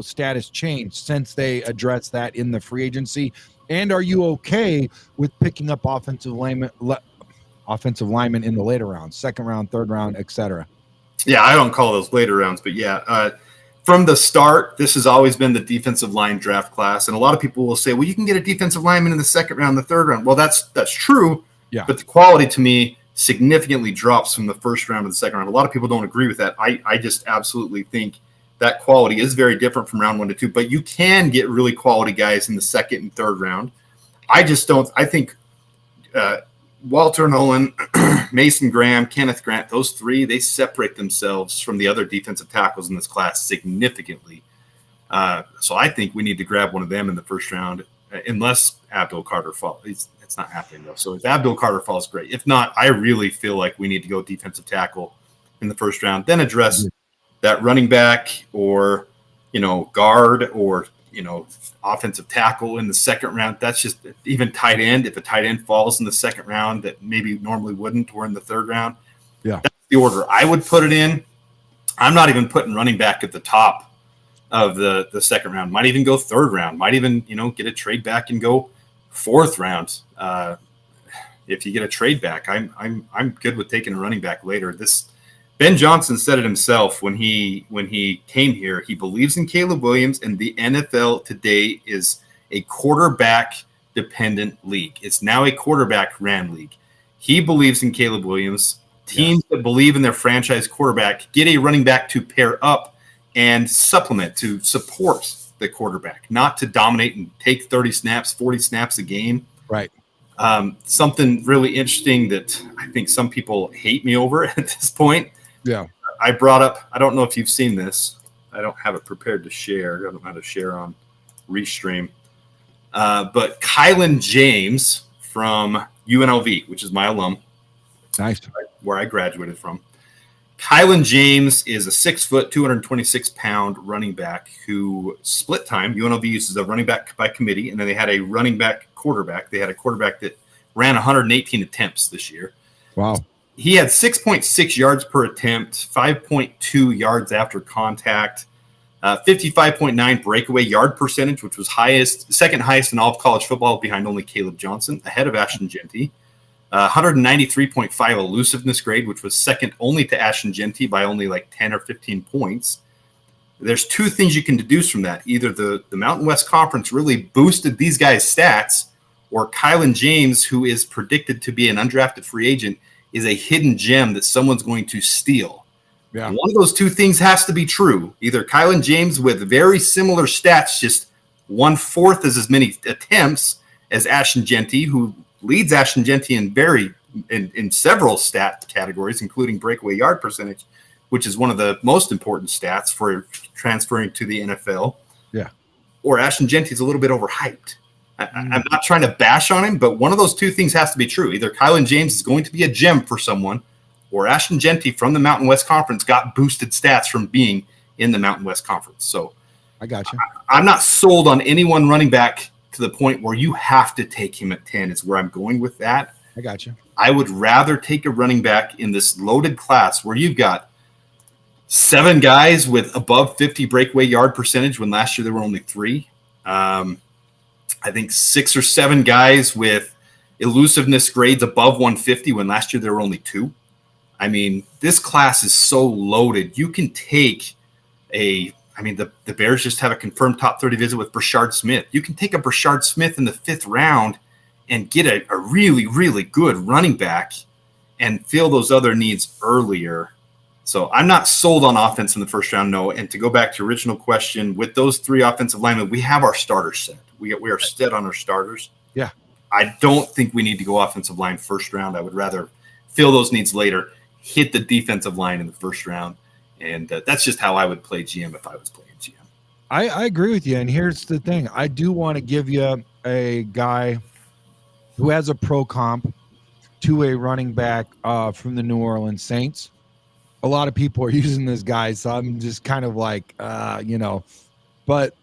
status changed since they addressed that in the free agency? And are you okay with picking up offensive linemen in the later rounds, second round, third round, etc.? Yeah, I don't call those later rounds, but yeah, from the start, this has always been the defensive line draft class, and a lot of people will say, "Well, you can get a defensive lineman in the second round, the third round." Well, that's true, yeah. But the quality to me significantly drops from the first round to the second round. A lot of people don't agree with that. I just absolutely think that quality is very different from round 1 to 2, but you can get really quality guys in the second and third round. I just don't. I think Walter Nolan, Mason Graham, Kenneth Grant, those 3, they separate themselves from the other defensive tackles in this class significantly. So I think we need to grab one of them in the first round, unless Abdul Carter falls. It's not happening, though. So if Abdul Carter falls, great. If not, I really feel like we need to go defensive tackle in the first round, then address that running back or, guard or, offensive tackle in the second round. That's just even tight end. If a tight end falls in the second round that maybe normally wouldn't, or in the third round. Yeah. That's the order I would put it in. I'm not even putting running back at the top of the second round. Might even go third round. Might even, get a trade back and go fourth round. If you get a trade back, I'm good with taking a running back later. Ben Johnson said it himself when he came here. He believes in Caleb Williams, and the NFL today is a quarterback-dependent league. It's now a quarterback-ran league. He believes in Caleb Williams. Teams that believe in their franchise quarterback get a running back to pair up and supplement, to support the quarterback, not to dominate and take 30 snaps, 40 snaps a game. Right. Something really interesting that I think some people hate me over at this point. Yeah. I brought up, I don't know if you've seen this. I don't have it prepared to share. I don't know how to share on Restream. But Kylan James from UNLV, which is my alum. Nice. Where I graduated from. Kylan James is a 6 foot, 226-pound running back who split time. UNLV uses a running back by committee, and then they had a running back quarterback. They had a quarterback that ran 118 attempts this year. Wow. He had 6.6 yards per attempt, 5.2 yards after contact, 55.9 breakaway yard percentage, which was second highest in all of college football, behind only Caleb Johnson, ahead of Ashton Jeanty. 193.5 elusiveness grade, which was second only to Ashton Jeanty by only like 10 or 15 points. There's two things you can deduce from that. Either the Mountain West Conference really boosted these guys' stats, or Kylan James, who is predicted to be an undrafted free agent, is a hidden gem that someone's going to steal. Yeah. One of those two things has to be true. Either Kylan James with very similar stats, just 1/4 as many attempts as Ashton Jeanty, who leads Ashton Jeanty in several stat categories, including breakaway yard percentage, which is one of the most important stats for transferring to the NFL. Yeah. Or Ashton Jeanty is a little bit overhyped. I'm not trying to bash on him, but one of those two things has to be true. Either Kylan James is going to be a gem for someone, or Ashton Jeanty from the Mountain West Conference got boosted stats from being in the Mountain West Conference. So I got you. I'm not sold on any one running back to the point where you have to take him at 10 is where I'm going with that. I got you. I would rather take a running back in this loaded class where you've got 7 guys with above 50 breakaway yard percentage when last year there were only 3. I think 6 or 7 guys with elusiveness grades above 150 when last year there were only 2. I mean, this class is so loaded. You can take the Bears just have a confirmed top 30 visit with Brashard Smith. You can take a Brashard Smith in the 5th round and get a really, really good running back and fill those other needs earlier. So I'm not sold on offense in the first round, no. And to go back to your original question, with those 3 offensive linemen, we have our starters set. We are set on our starters. Yeah. I don't think we need to go offensive line first round. I would rather fill those needs later, hit the defensive line in the first round. And that's just how I would play GM if I was playing GM. I agree with you. And here's the thing. I do want to give you a guy who has a pro comp to a running back from the New Orleans Saints. A lot of people are using this guy, so I'm just kind of like, But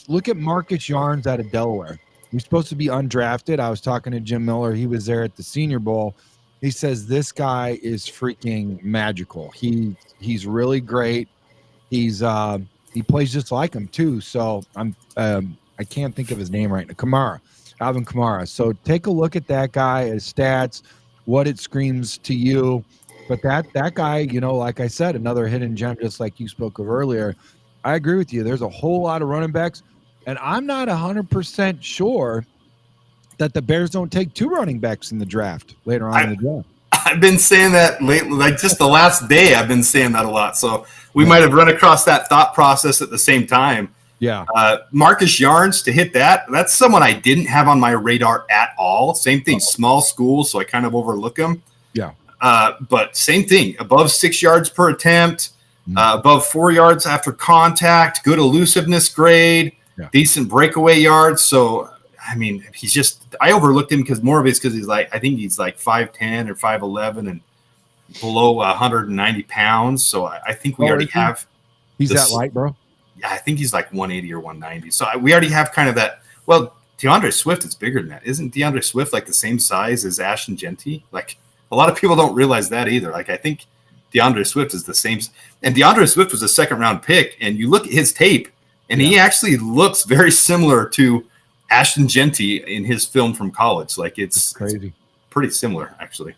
look at Marcus Yarns out of Delaware. He's supposed to be undrafted. I was talking to Jim Miller. He was there at the Senior Bowl. He says this guy is freaking magical. He's really great. He plays just like him too. So I can't think of his name right now. Alvin Kamara. So take a look at that guy, his stats, what it screams to you. But that guy, like I said, another hidden gem, just like you spoke of earlier. I agree with you. There's a whole lot of running backs, and I'm not 100% sure that the Bears don't take 2 running backs in the draft later on in the draft. I've been saying that lately, like just the last day, I've been saying that a lot. So we might have run across that thought process at the same time. Yeah. Marcus Yarns to hit that's someone I didn't have on my radar at all. Same thing, small school, so I kind of overlook him. Yeah. But same thing, above 6 yards per attempt, above 4 yards after contact, good elusiveness grade, decent breakaway yards. So, I mean, I overlooked him because I think he's like 5'10" or 5'11" and below 190 pounds. So I think we already have. He's that light, bro? Yeah, I think he's like 180 or 190. So we already have kind of that. Well, DeAndre Swift is bigger than that. Isn't DeAndre Swift like the same size as Ashton Genty? Like, a lot of people don't realize that either. Like, I think DeAndre Swift is the same. And DeAndre Swift was a second-round pick. And you look at his tape, and he actually looks very similar to Ashton Genty in his film from college. Like, it's crazy. It's pretty similar, actually.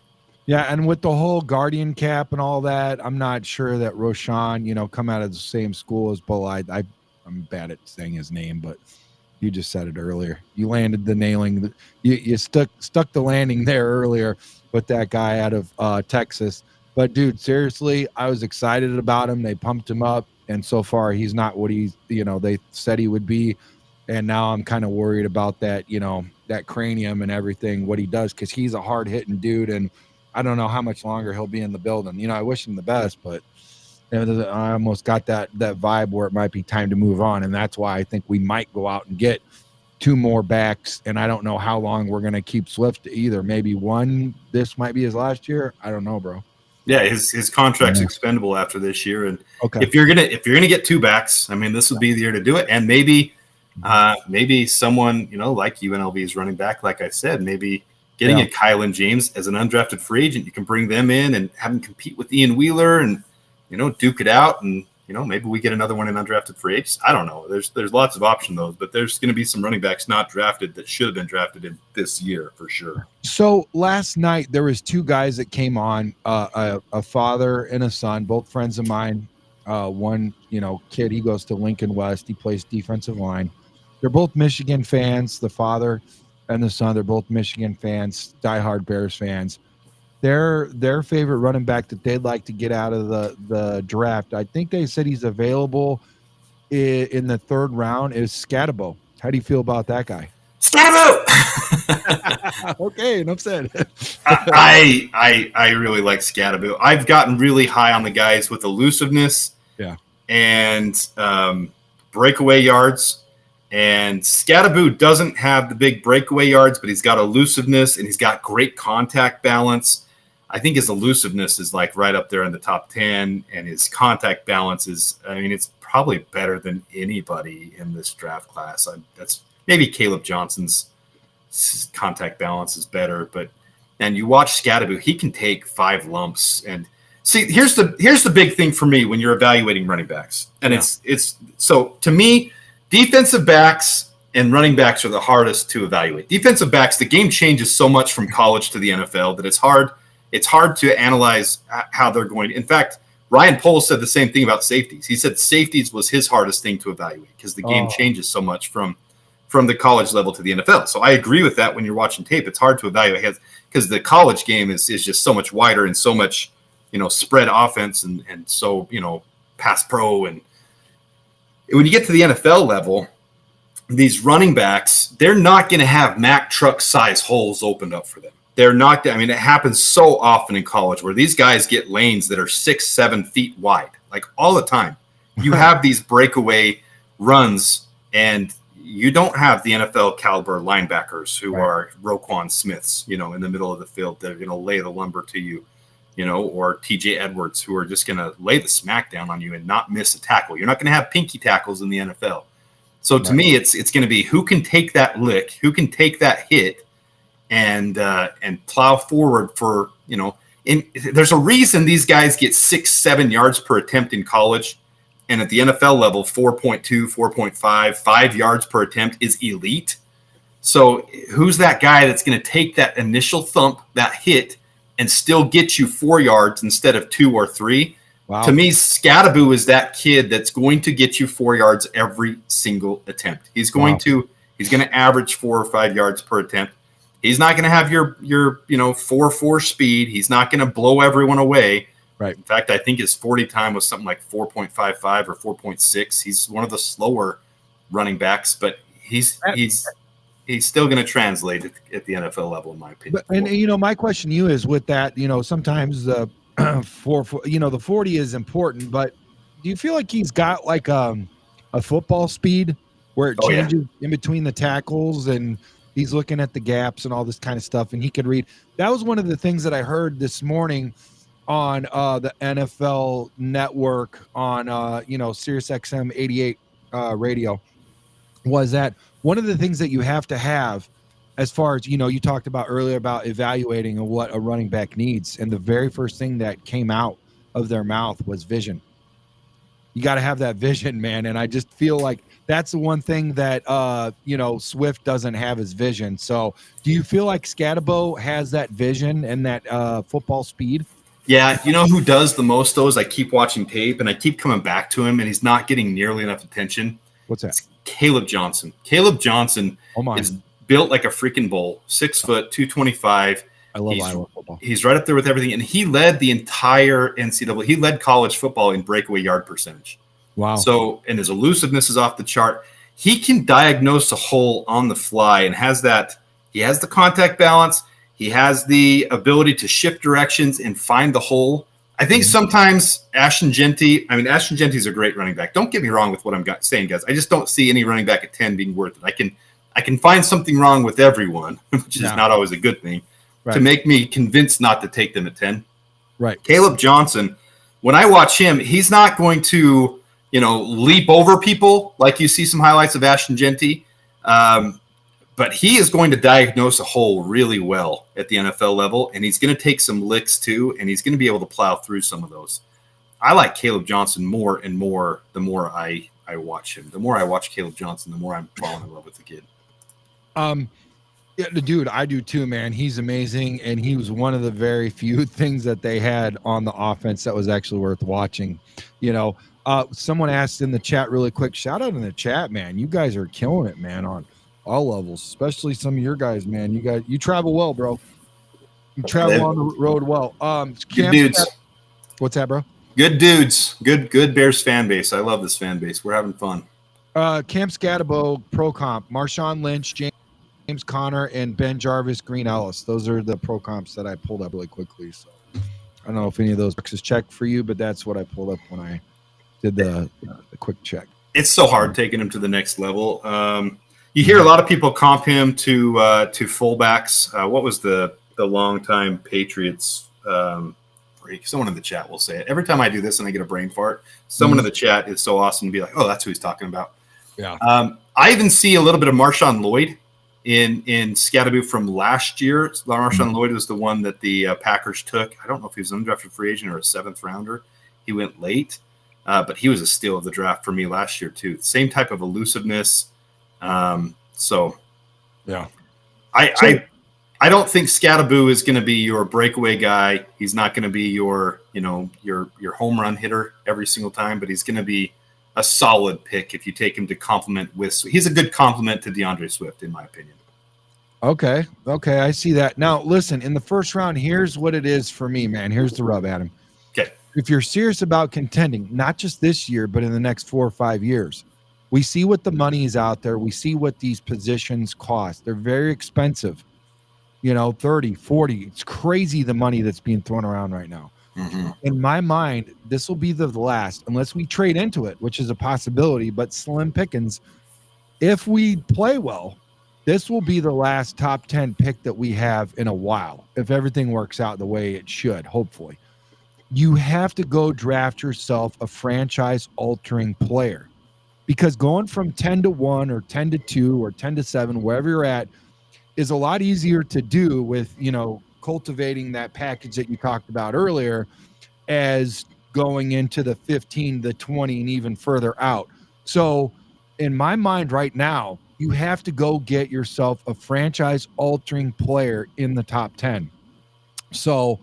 Yeah, and with the whole Guardian cap and all that, I'm not sure that Roshan, come out of the same school as Bull. I'm bad at saying his name, but you just said it earlier. You landed the nailing. You stuck the landing there earlier with that guy out of Texas. But, dude, seriously, I was excited about him. They pumped him up, and so far he's not what they said he would be. And now I'm kind of worried about that, that cranium and everything, what he does, because he's a hard-hitting dude, and I don't know how much longer he'll be in the building. I wish him the best, but I almost got that vibe where it might be time to move on, and that's why I think we might go out and get 2 more backs, and I don't know how long we're going to keep Swift either. Maybe one, this might be his last year. I don't know, bro. Yeah, his contract's expendable after this year, and if you're gonna get 2 backs, I mean, this would be the year to do it, and maybe someone like UNLV's running back, like I said, maybe getting a Kylan James as an undrafted free agent, you can bring them in and have them compete with Ian Wheeler and duke it out, and maybe we get another one in undrafted free agents. I don't know. There's lots of options though, but there's going to be some running backs not drafted that should have been drafted in this year for sure. So last night there was 2 guys that came on, a father and a son, both friends of mine. One, kid, he goes to Lincoln West. He plays defensive line. They're both Michigan fans. The father and the son, they're both Michigan fans, diehard Bears fans. Their favorite running back that they'd like to get out of the draft, I think they said he's available in the 3rd round, is Scatabo. How do you feel about that guy? Scatabo! Okay, enough said. I really like Scatabo. I've gotten really high on the guys with elusiveness and breakaway yards. And Scatabo doesn't have the big breakaway yards, but he's got elusiveness and he's got great contact balance. I think his elusiveness is like right up there in the top 10, and his contact balance is, it's probably better than anybody in this draft class. That's maybe Caleb Johnson's contact balance is better, and you watch Scatabo, he can take 5 lumps. And see, here's the big thing for me when you're evaluating running backs. And it's so to me, defensive backs and running backs are the hardest to evaluate. Defensive backs, the game changes so much from college to the NFL that it's hard to analyze how they're going. In fact, Ryan Poles said the same thing about safeties. He said safeties was his hardest thing to evaluate because the game changes so much from the college level to the NFL. So I agree with that when you're watching tape. It's hard to evaluate because the college game is just so much wider and so much, spread offense and so, pass pro. And when you get to the NFL level, these running backs, they're not going to have Mack truck size holes opened up for them. They're not. It happens so often in college where these guys get lanes that are 6-7 feet wide, like all the time. You have these breakaway runs, and you don't have the NFL caliber linebackers who are Roquan Smiths, in the middle of the field. They're going to lay the lumber to you, or TJ Edwards, who are just going to lay the smack down on you and not miss a tackle. You're not going to have pinky tackles in the NFL. So to me, it's going to be who can take that lick, who can take that hit, and plow forward for, there's a reason these guys get 6-7 yards per attempt in college. And at the NFL level, 4.2, 4.5, 5 yards per attempt is elite. So who's that guy that's going to take that initial thump, that hit, and still get you 4 yards instead of 2 or 3? Wow. To me, Scatabo is that kid that's going to get you 4 yards every single attempt. He's going to average 4 or 5 yards per attempt. He's not going to have your 4.4 speed. He's not going to blow everyone away. Right. In fact, I think his 40 time was something like 4.55 or 4.6. He's one of the slower running backs, but he's still going to translate at the NFL level, in my opinion. And my question to you is with that, sometimes the the 40 is important, but you feel like he's got like a football speed where it changes in between the tackles and he's looking at the gaps and all this kind of stuff, and he could read? That was one of the things that I heard this morning on the NFL Network on Sirius XM 88 radio, was that one of the things that you have to have as far as, you talked about earlier about evaluating what a running back needs, and the very first thing that came out of their mouth was vision. You got to have that vision, man. And I just feel like that's the one thing that, Swift doesn't have is vision. So do you feel like Scatabo has that vision and that football speed? Yeah. You know who does the most, though, is I keep watching tape and I keep coming back to him, and he's not getting nearly enough attention. What's that? It's Caleb Johnson. Caleb Johnson is built like a freaking bull, 6 foot, 225. I love Iowa football. He's right up there with everything, and he led the entire NCAA. He led college football in breakaway yard percentage. Wow. So, and his elusiveness is off the chart. He can diagnose a hole on the fly and has that. He has the contact balance. He has the ability to shift directions and find the hole. I think sometimes Ashton Genty is a great running back. Don't get me wrong with what I'm saying, guys. I just don't see any running back at 10 being worth it. I can find something wrong with everyone, which is not always a good thing. Right. To make me convinced not to take them at 10. Right. Caleb Johnson, when I watch him, he's not going to, leap over people like you see some highlights of Ashton Genty. But he is going to diagnose a hole really well at the NFL level, and he's going to take some licks too, and he's going to be able to plow through some of those. I like Caleb Johnson more and more the more I watch him. The more I watch Caleb Johnson, the more I'm falling in love with the kid. Yeah, dude, I do too, man. He's amazing, and he was one of the very few things that they had on the offense that was actually worth watching. Someone asked in the chat really quick, shout out in the chat, man. You guys are killing it, man, on all levels, especially some of your guys, man. You travel well, bro. You travel on the road well. Good dudes. What's that, bro? Good dudes. Good Bears fan base. I love this fan base. We're having fun. Camp Scatabo, Pro Comp, Marshawn Lynch, James Conner, and Ben Jarvis, Green Ellis. Those are the pro comps that I pulled up really quickly. So I don't know if any of those boxes checked for you, but that's what I pulled up when I did the quick check. It's so hard taking him to the next level. You hear a lot of people comp him to fullbacks. What was the longtime Patriots? Someone in the chat will say it. Every time I do this and I get a brain fart, someone in the chat is so awesome to be like, oh, that's who he's talking about. Yeah. I even see a little bit of Marshawn Lloyd in Scatabo from last year. Marshawn Lloyd was the one that the Packers took. I don't know if he was an undrafted free agent or a 7th rounder. He went late, but he was a steal of the draft for me last year too. Same type of elusiveness. So yeah, I don't think Scatabo is going to be your breakaway guy. He's not going to be your home run hitter every single time, but he's going to be a solid pick if you take him to complement with. He's a good complement to DeAndre Swift, in my opinion. Okay, I see that. Now, listen, in the first round, here's what it is for me, man. Here's the rub, Adam. Okay. If you're serious about contending, not just this year, but in the next 4 or 5 years, we see what the money is out there. We see what these positions cost. They're very expensive. 30, 40. It's crazy the money that's being thrown around right now. Mm-hmm. In my mind, this will be the last, unless we trade into it, which is a possibility, but slim pickings. If we play well, this will be the last top 10 pick that we have in a while, if everything works out the way it should, hopefully. You have to go draft yourself a franchise-altering player, because going from 10 to 1 or 10 to 2 or 10 to 7, wherever you're at, is a lot easier to do with, cultivating that package that you talked about earlier, as going into the 15, the 20, and even further out. So in my mind right now, you have to go get yourself a franchise-altering player in the top 10. So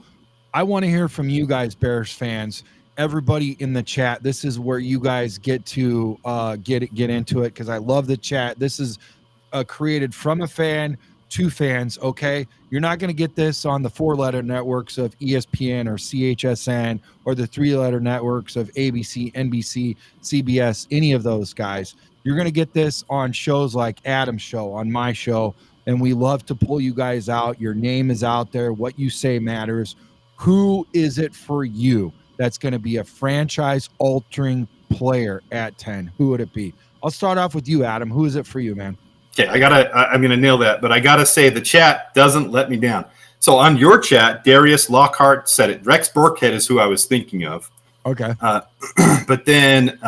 I want to hear from you guys, Bears fans, everybody in the chat. This is where you guys get to get into it, because I love the chat. This is created from a fan to fans. Okay, you're not going to get this on the 4-letter networks of ESPN or CHSN, or the 3-letter networks of ABC, NBC, CBS, any of those guys. You're going to get this on shows like Adam's show, on my show, and we love to pull you guys out. Your name is out there. What you say matters. Who is it for you? that's going to be a franchise-altering player at 10, who would it be? I'll start off with you, Adam. Who is it for you, man? Okay, I'm going to nail that, but I got to say the chat doesn't let me down. So on your chat, Darius Lockhart said it. Rex Burkhead is who I was thinking of. Okay. But then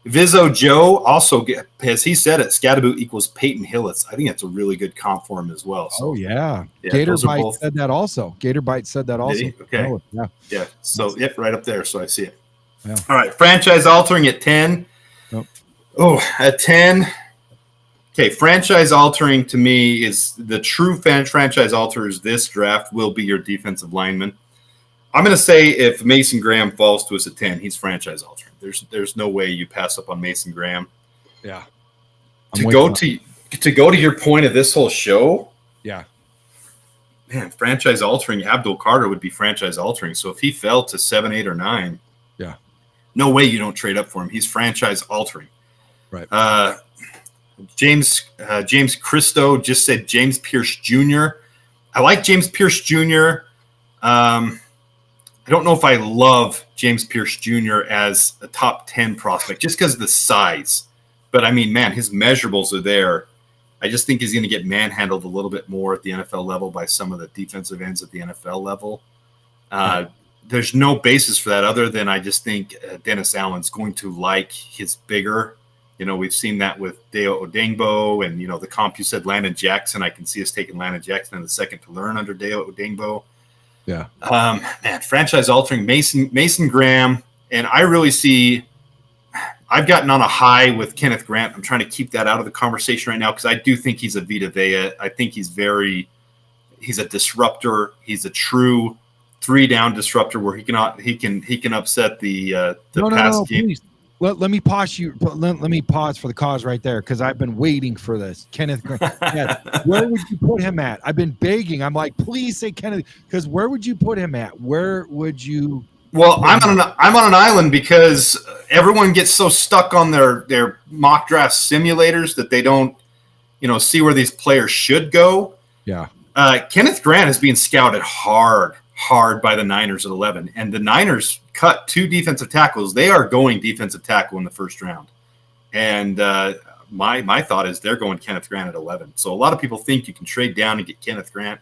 Vizzo Joe also, as he said it, Scadaboo equals Peyton Hillets. I think that's a really good comp for him as well. So, yeah. Gator Bite said that also. Gator Bite said that also. Okay. Oh, yeah. So, right up there. So I see it. Yeah. All right. Franchise altering at 10. Nope. Oh, at 10. Okay. Franchise altering to me is the true franchise alters this draft will be your defensive lineman. I'm going to say if Mason Graham falls to us at 10, he's franchise altering. There's no way you pass up on Mason Graham. Yeah. To go to your point of this whole show. Yeah. Man, franchise altering Abdul Carter would be franchise altering. So if he fell to 7, 8, or 9, yeah, no way you don't trade up for him. He's franchise altering. Right. James Christo just said James Pierce Jr. I like James Pierce Jr. I don't know if I love James Pierce Jr. as a top 10 prospect just because of the size. But, I mean, man, his measurables are there. I just think he's going to get manhandled a little bit more at the NFL level by some of the defensive ends at the NFL level. There's no basis for that other than I just think Dennis Allen's going to like his bigger. You know, we've seen that with Deo Odengbo and, you know, the comp you said Landon Jackson. I can see us taking Landon Jackson in the second to learn under Deo Odengbo. Yeah. Man, franchise altering Mason Graham. And I really see I've gotten on a high with Kenneth Grant. I'm trying to keep that out of the conversation right now because I do think he's a Vita Vea. I think he's a disruptor. He's a true 3-down disruptor where he can upset the pass game. Please. Let me pause you. Let me pause for the cause right there because I've been waiting for this. Kenneth Grant. Where would you put him at? I've been begging. I'm like, please say Kenneth, because where would you put him at? Where would you? Well, I'm on an island because everyone gets so stuck on their mock draft simulators that they don't, see where these players should go. Yeah. Kenneth Grant is being scouted hard by the Niners at 11, and the Niners cut 2 defensive tackles. They are going defensive tackle in the first round, and my thought is they're going Kenneth Grant at 11. So a lot of people think you can trade down and get Kenneth Grant.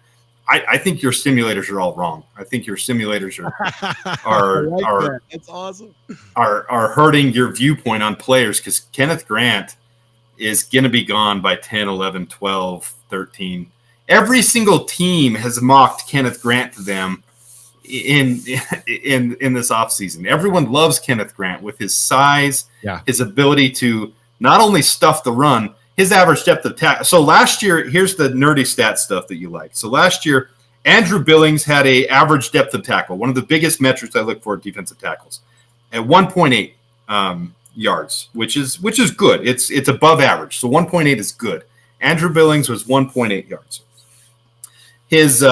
I think your simulators are all wrong. I think your simulators are that's awesome. Are hurting your viewpoint on players because Kenneth Grant is going to be gone by 10, 11, 12, 13. Every single team has mocked Kenneth Grant to them in this offseason. Everyone loves Kenneth Grant with his size, his ability to not only stuff the run, his average depth of tackle. So last year, here's the nerdy stat stuff that you like. So last year, Andrew Billings had a average depth of tackle, one of the biggest metrics I look for at defensive tackles, at 1.8 yards, which is good. It's above average. So 1.8 is good. Andrew Billings was 1.8 yards. His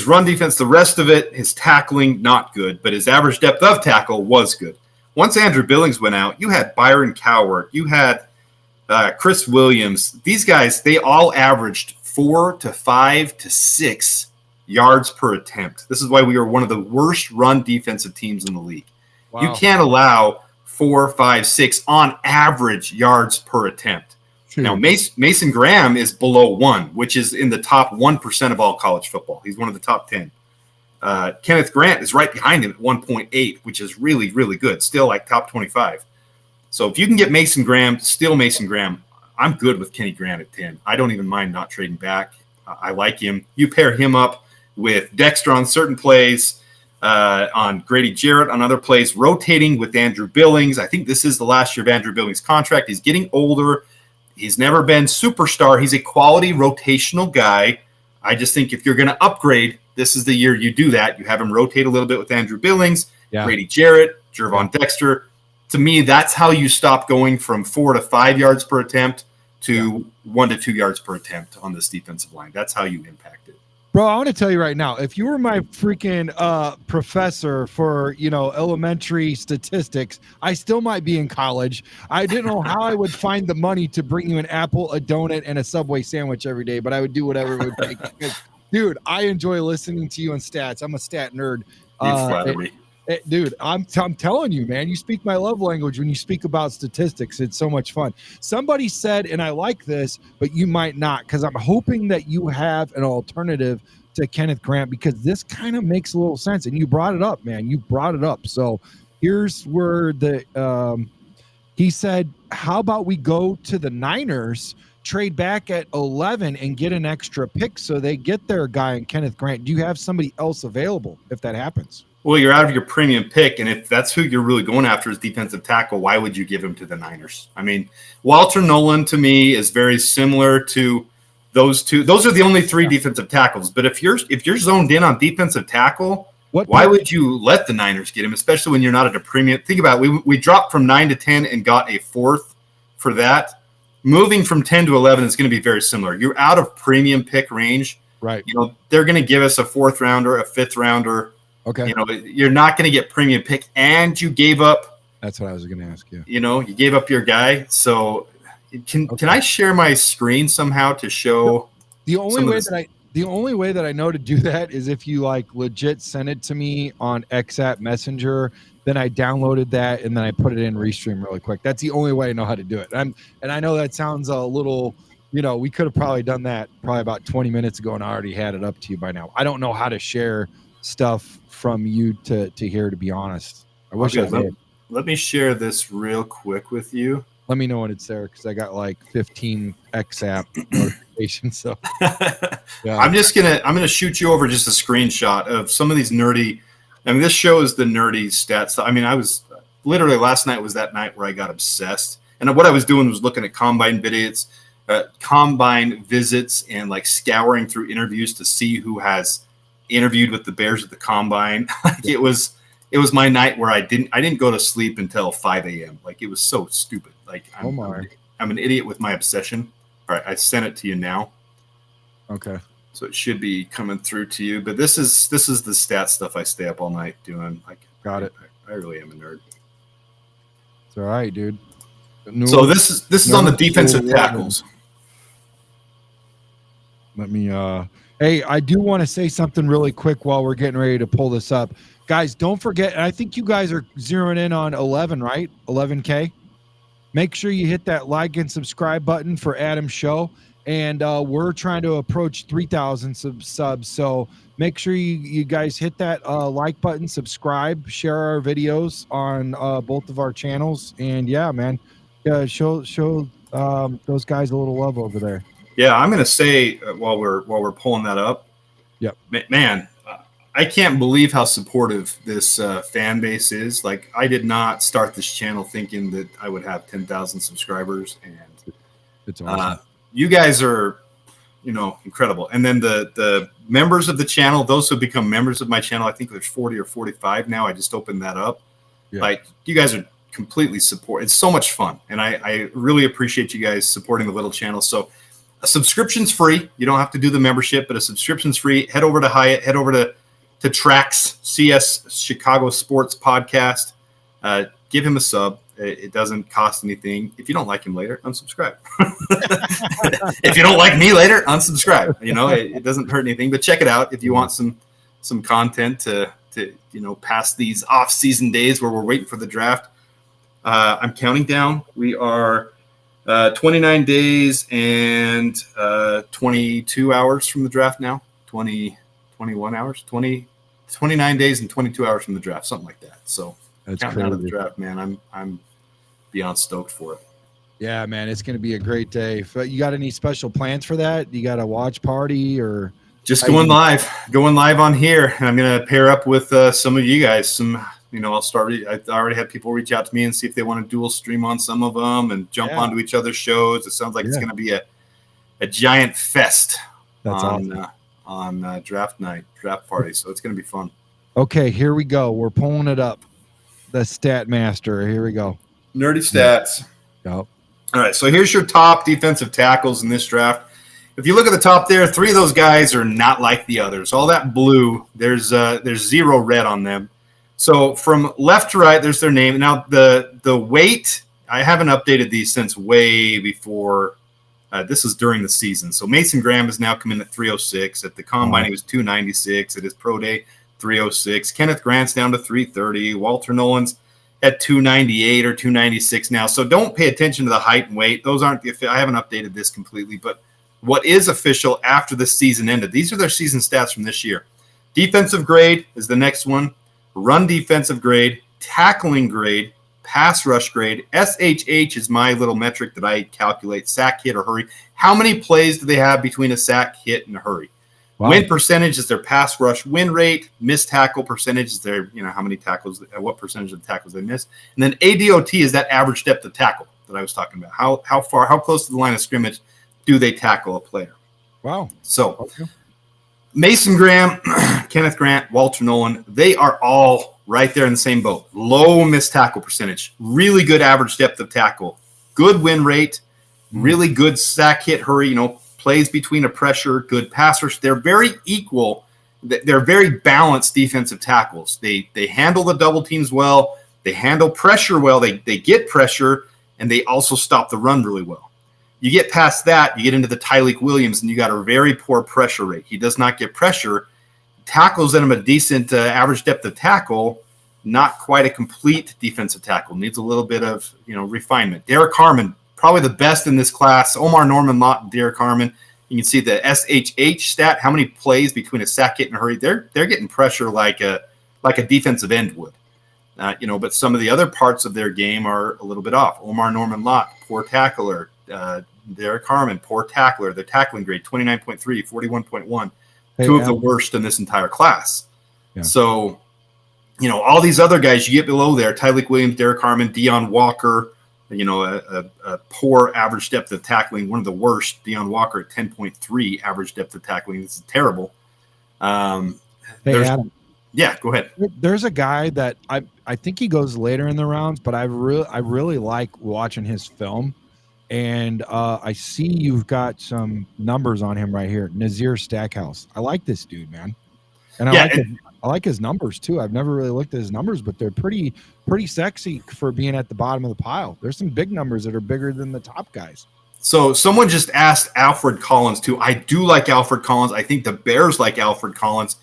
run defense, the rest of it, his tackling, not good, but his average depth of tackle was good. Once Andrew Billings went out, you had Byron Cowart, you had Chris Williams. These guys, they all averaged 4 to 5 to 6 yards per attempt. This is why we are one of the worst run defensive teams in the league. Wow. You can't allow 4, 5, 6 on average yards per attempt. Now, Mason Graham is below 1, which is in the top 1% of all college football. He's one of the top 10. Kenneth Grant is right behind him at 1.8, which is really, really good. Still like top 25. So if you can get Mason Graham, still Mason Graham, I'm good with Kenny Grant at 10. I don't even mind not trading back. I like him. You pair him up with Dexter on certain plays, on Grady Jarrett on other plays, rotating with Andrew Billings. I think this is the last year of Andrew Billings' contract. He's getting older. He's never been superstar. He's a quality rotational guy. I just think if you're going to upgrade, this is the year you do that. You have him rotate a little bit with Andrew Billings, Grady Jarrett, Jervon Dexter. To me, that's how you stop going from 4 to 5 yards per attempt to 1 to 2 yards per attempt on this defensive line. That's how you impact it. Bro, I want to tell you right now, if you were my freaking professor for, elementary statistics, I still might be in college. I didn't know how I would find the money to bring you an apple, a donut, and a Subway sandwich every day, but I would do whatever it would take. Dude, I enjoy listening to you on stats. I'm a stat nerd. You flatter me. Dude, I'm telling you, man, you speak my love language when you speak about statistics. It's so much fun. Somebody said, and I like this, but you might not, because I'm hoping that you have an alternative to Kenneth Grant, because this kind of makes a little sense. And you brought it up, man. You brought it up. So here's where he said, how about we go to the Niners, trade back at 11 and get an extra pick so they get their guy in Kenneth Grant? Do you have somebody else available if that happens? Well, you're out of your premium pick, and if that's who you're really going after is defensive tackle, why would you give him to the Niners? I mean, Walter Nolan to me is very similar to those two. Those are the only three defensive tackles. But if you're zoned in on defensive tackle, why would you let the Niners get him, especially when you're not at a premium? Think about it. We dropped from 9 to 10 and got a fourth for that. Moving from 10 to 11 is going to be very similar. You're out of premium pick range. Right. You know, they're going to give us a fourth rounder, a fifth rounder. Okay. You know, you're not going to get premium pick, and you gave up. That's what I was going to ask you. You know, you gave up your guy. So can I share my screen somehow to show? The only way that I know to do that is if you like legit send it to me on XApp Messenger. Then I downloaded that and then I put it in Restream really quick. That's the only way I know how to do it. And I know that sounds a little, you know, we could have probably done that probably about 20 minutes ago and I already had it up to you by now. I don't know how to share stuff from you to here, to be honest. I wish I did. Let me share this real quick with you. Let me know when it's there, because I got like 15 XApp notifications. So yeah. I'm gonna shoot you over just a screenshot of some of these nerdy. I mean, this shows the nerdy stats. I mean, I was literally, last night was that night where I got obsessed. And what I was doing was looking at combine visits, and like scouring through interviews to see who has interviewed with the Bears at the combine. It was my night where I didn't go to sleep until 5 a.m. Like, it was so stupid. Like, I'm an idiot with my obsession. All right, I sent it to you now. Okay. So it should be coming through to you. But this is the stat stuff I stay up all night doing. Like, got it. I really am a nerd. It's all right, dude. So this is on the defensive tackles. Let me hey, I do want to say something really quick while we're getting ready to pull this up. Guys, don't forget, and I think you guys are zeroing in on 11, right? 11K. Make sure you hit that like and subscribe button for Adam's show. And we're trying to approach 3,000 subs. So make sure you guys hit that like button, subscribe, share our videos on both of our channels. And yeah, man, show those guys a little love over there. Yeah, I'm going to say while we're pulling that up. Yep. Man, I can't believe how supportive this fan base is. Like, I did not start this channel thinking that I would have 10,000 subscribers, and it's awesome. You guys are, incredible. And then the members of the channel, those who become members of my channel, I think there's 40 or 45 now. I just opened that up. Yeah. Like, you guys are completely support. It's so much fun. And I really appreciate you guys supporting the little channel. So a subscription's free. You don't have to do the membership, but a subscription's free. Head over to Hiatt, head over to Tracks CS Chicago Sports Podcast. Give him a sub. It doesn't cost anything. If you don't like him later, unsubscribe. If you don't like me later, unsubscribe. It doesn't hurt anything. But check it out if you want some content to pass these off-season days where we're waiting for the draft. I'm counting down. We are 29 days and 22 hours from the draft now. 21 hours, 29 days and 22 hours from the draft, something like that. So that's counting out of the draft, man. I'm beyond stoked for it. Yeah, man, it's going to be a great day. You got any special plans for that? You got a watch party or just going live on here? And I'm going to pair up with some of you guys. I'll start. I already had people reach out to me and see if they want to dual stream on some of them and jump onto each other's shows. It sounds like it's going to be a giant fest. That's awesome. On draft night, draft party. So it's going to be fun. Okay, here we go. We're pulling it up. The Stat Master. Here we go. Nerdy stats. Yep. All right, so here's your top defensive tackles in this draft. If you look at the top there, 3 of those guys are not like the others. All that blue, there's 0 red on them. So from left to right, there's their name. Now the weight, I haven't updated these since way before. This is during the season. So Mason Graham has now come in at 306. At the combine, he was 296. At his pro day, 306. Kenneth Grant's down to 330. Walter Nolan's at 298 or 296 now. So don't pay attention to the height and weight. Those aren't I haven't updated this completely, but what is official after the season ended, these are their season stats from this year. Defensive grade is the next one. Run defensive grade, tackling grade, pass rush grade. SHH is my little metric that I calculate, sack, hit, or hurry. How many plays do they have between a sack, hit, and a hurry? Wow. Win percentage is their pass rush win rate. Missed tackle percentage is their, how many tackles, what percentage of the tackles they miss. And then ADOT is that average depth of tackle that I was talking about. How close to the line of scrimmage do they tackle a player? Wow. So okay. Mason Graham, Kenneth Grant, Walter Nolan, they are all right there in the same boat. Low missed tackle percentage, really good average depth of tackle, good win rate, really good sack, hit, hurry, plays between a pressure, good passers. They're very equal. They're very balanced defensive tackles. They handle the double teams well. They handle pressure well. They get pressure, and they also stop the run really well. You get past that, you get into the Tyleik Williams, and you got a very poor pressure rate. He does not get pressure. Tackles in him a decent average depth of tackle, not quite a complete defensive tackle. Needs a little bit of refinement. Derek Harmon, probably the best in this class. Omar Norman, Lott, Derek Harmon. You can see the SHH stat. How many plays between a sack, hit, and a hurry? They're getting pressure like a defensive end would. But some of the other parts of their game are a little bit off. Omar Norman, Lott, poor tackler. Derek Harmon, poor tackler. Their tackling grade 29.3, 41.1. Two of the worst in this entire class. Yeah. So, all these other guys you get below there, Tyleik Williams, Derek Harmon, Deion Walker, a poor average depth of tackling, one of the worst. Deion Walker at 10.3 average depth of tackling. This is terrible. Adam, yeah, go ahead. There's a guy that I think he goes later in the rounds, but I really like watching his film. And I see you've got some numbers on him right here. Nazir Stackhouse. I like this dude, man. And I like his numbers too. I've never really looked at his numbers, but they're pretty sexy for being at the bottom of the pile. There's some big numbers that are bigger than the top guys. So someone just asked Alfred Collins too. I do like Alfred Collins. I think the Bears like Alfred Collins.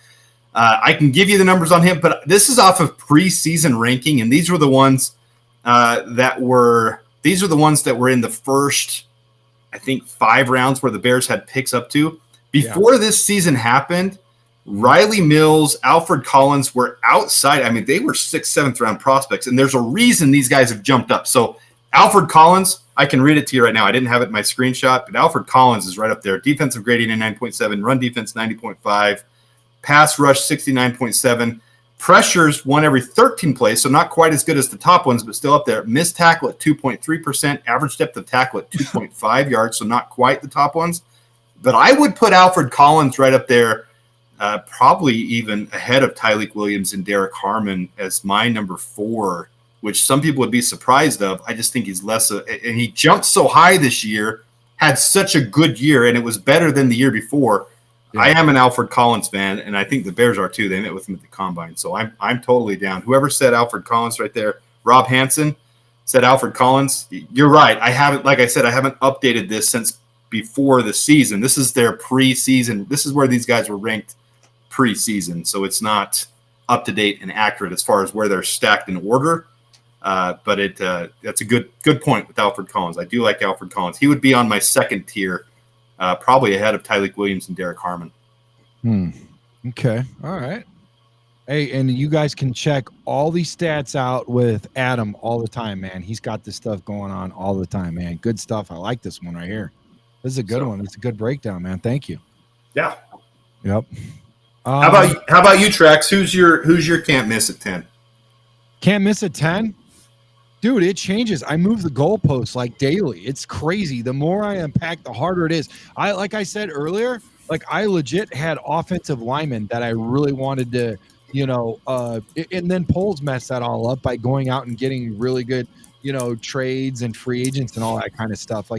I can give you the numbers on him, but this is off of preseason ranking, and these were the ones that were in the first, I think, 5 rounds where the Bears had picks up to. Before this season happened, Riley Mills, Alfred Collins were outside. I mean, they were 6th, 7th round prospects, and there's a reason these guys have jumped up. So Alfred Collins, I can read it to you right now. I didn't have it in my screenshot, but Alfred Collins is right up there. Defensive grade 89.7, run defense 90.5, pass rush 69.7. Pressures 1 every 13 plays, so not quite as good as the top ones, but still up there. Missed tackle at 2.3%, average depth of tackle at 2.5 yards, so not quite the top ones. But I would put Alfred Collins right up there, probably even ahead of Tyleik Williams and Derek Harmon as my number 4, which some people would be surprised of. I just think he's less, and he jumped so high this year, had such a good year, and it was better than the year before. Yeah. I am an Alfred Collins fan, and I think the Bears are too. They met with him at the Combine, so I'm totally down. Whoever said Alfred Collins right there, Rob Hansen said Alfred Collins. You're right. I haven't updated this since before the season. This is their preseason. This is where these guys were ranked preseason, so it's not up to date and accurate as far as where they're stacked in order. But that's a good point with Alfred Collins. I do like Alfred Collins. He would be on my second tier. Probably ahead of Tyleik Williams and Derek Harmon. Okay. All right. Hey, and you guys can check all these stats out with Adam all the time, man. He's got this stuff going on all the time, man. Good stuff. I like this one right here. This is a good one. It's a good breakdown, man. Thank you. Yeah. Yep. How about you, Tracks? Who's your can't miss at 10? Can't miss at 10? Dude, it changes. I move the goalposts like daily. It's crazy. The more I unpack, the harder it is. Like I said earlier, I legit had offensive linemen that I really wanted to, and then Poles messed that all up by going out and getting really good, trades and free agents and all that kind of stuff.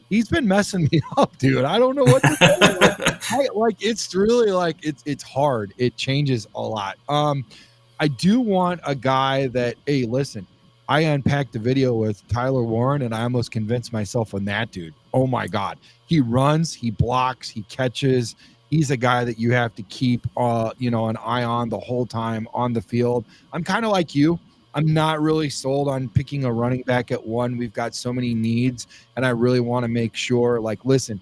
He's been messing me up, dude. I don't know what to do. It's really it's hard. It changes a lot. I do want a guy that, hey, listen, I unpacked the video with Tyler Warren, and I almost convinced myself on that dude. Oh, my God. He runs, he blocks, he catches. he's a guy that you have to keep, an eye on the whole time on the field. I'm kind of like you. I'm not really sold on picking a running back at 1. We've got so many needs, and I really want to make sure, listen,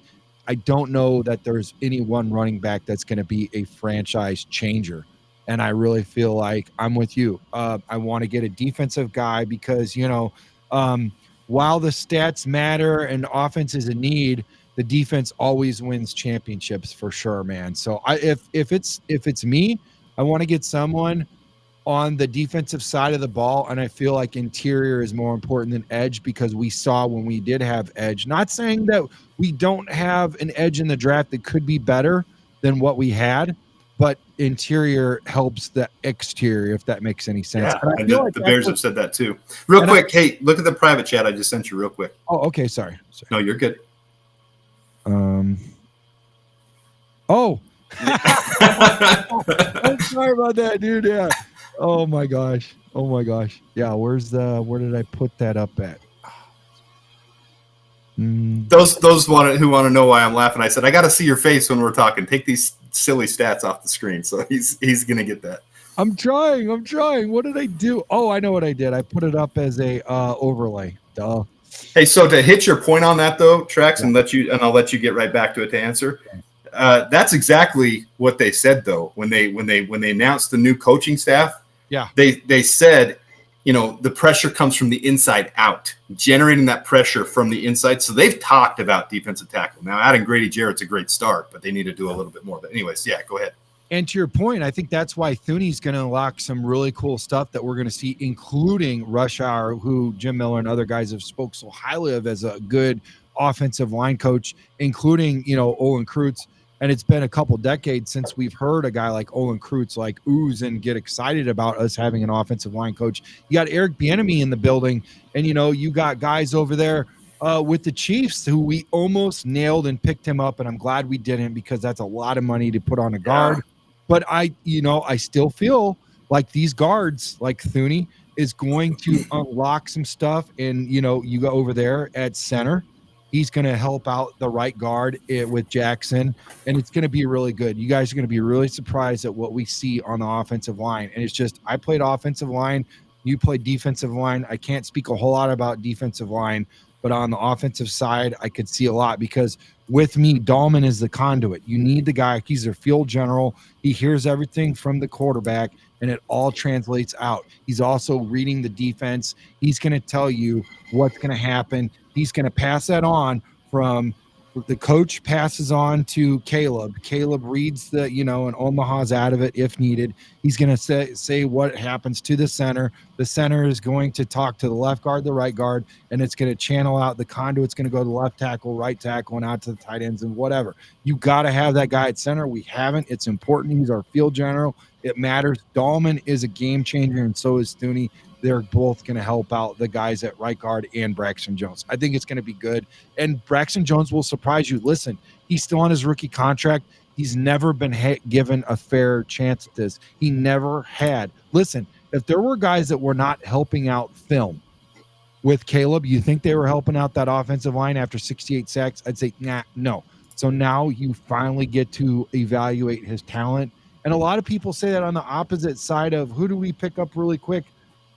I don't know that there's any one running back that's going to be a franchise changer. And I really feel like I'm with you. I want to get a defensive guy because, while the stats matter and offense is a need, the defense always wins championships for sure, man. So if it's me, I want to get someone on the defensive side of the ball, and I feel like interior is more important than edge because we saw when we did have edge. Not saying that we don't have an edge in the draft that could be better than what we had, but interior helps the exterior, if that makes any sense. Yeah, and the Bears have said that too. Real quick, hey, look at the private chat I just sent you real quick. Oh, okay, sorry. No, you're good. Oh. I'm sorry about that, dude. Yeah. Oh my gosh. Yeah, where did I put that up at? Those who want to know why I'm laughing, I said I got to see your face when we're talking. Take these silly stats off the screen. So he's gonna get that. I'm trying. What did I do? Oh, I know what I did. I put it up as a overlay. Duh. Hey, so to hit your point on that though, Trex, and I'll let you get right back to it to answer. That's exactly what they said though when they announced the new coaching staff. Yeah, they said, the pressure comes from the inside out, generating that pressure from the inside. So they've talked about defensive tackle. Now, adding Grady Jarrett's a great start, but they need to do a little bit more. But anyways, yeah, go ahead. And to your point, I think that's why Thuney's going to unlock some really cool stuff that we're going to see, including Rush Hour, who Jim Miller and other guys have spoke so highly of as a good offensive line coach, including, Olin Kreutz. And it's been a couple decades since we've heard a guy like Olin Kreutz ooze and get excited about us having an offensive line coach. You got Eric Bieniemy in the building, and you got guys over there with the Chiefs who we almost nailed and picked him up, and I'm glad we didn't because that's a lot of money to put on a guard. Yeah. But I still feel like these guards, like Thuney, is going to unlock some stuff. And you go over there at center. He's going to help out the right guard with Jackson, and it's going to be really good. You guys are going to be really surprised at what we see on the offensive line. And it's just, I played offensive line, you played defensive line. I can't speak a whole lot about defensive line, but on the offensive side, I could see a lot because with me, Dahlman is the conduit. You need the guy. He's their field general. He hears everything from the quarterback, and it all translates out. He's also reading the defense. He's going to tell you what's going to happen. He's going to pass that on from the coach passes on to Caleb. Caleb reads the, and Omaha's out of it if needed. He's going to say what happens to the center. The center is going to talk to the left guard, the right guard, and it's going to channel out. The conduit's going to go to the left tackle, right tackle, and out to the tight ends and whatever. You got to have that guy at center. We haven't. It's important. He's our field general. It matters. Dahlman is a game changer, and so is Thuney. They're both going to help out the guys at right guard and Braxton Jones. I think it's going to be good. And Braxton Jones will surprise you. Listen, he's still on his rookie contract. He's never been given a fair chance at this. He never had. Listen, if there were guys that were not helping out film with Caleb, you think they were helping out that offensive line after 68 sacks? I'd say, no. So now you finally get to evaluate his talent. And a lot of people say that on the opposite side of who do we pick up really quick?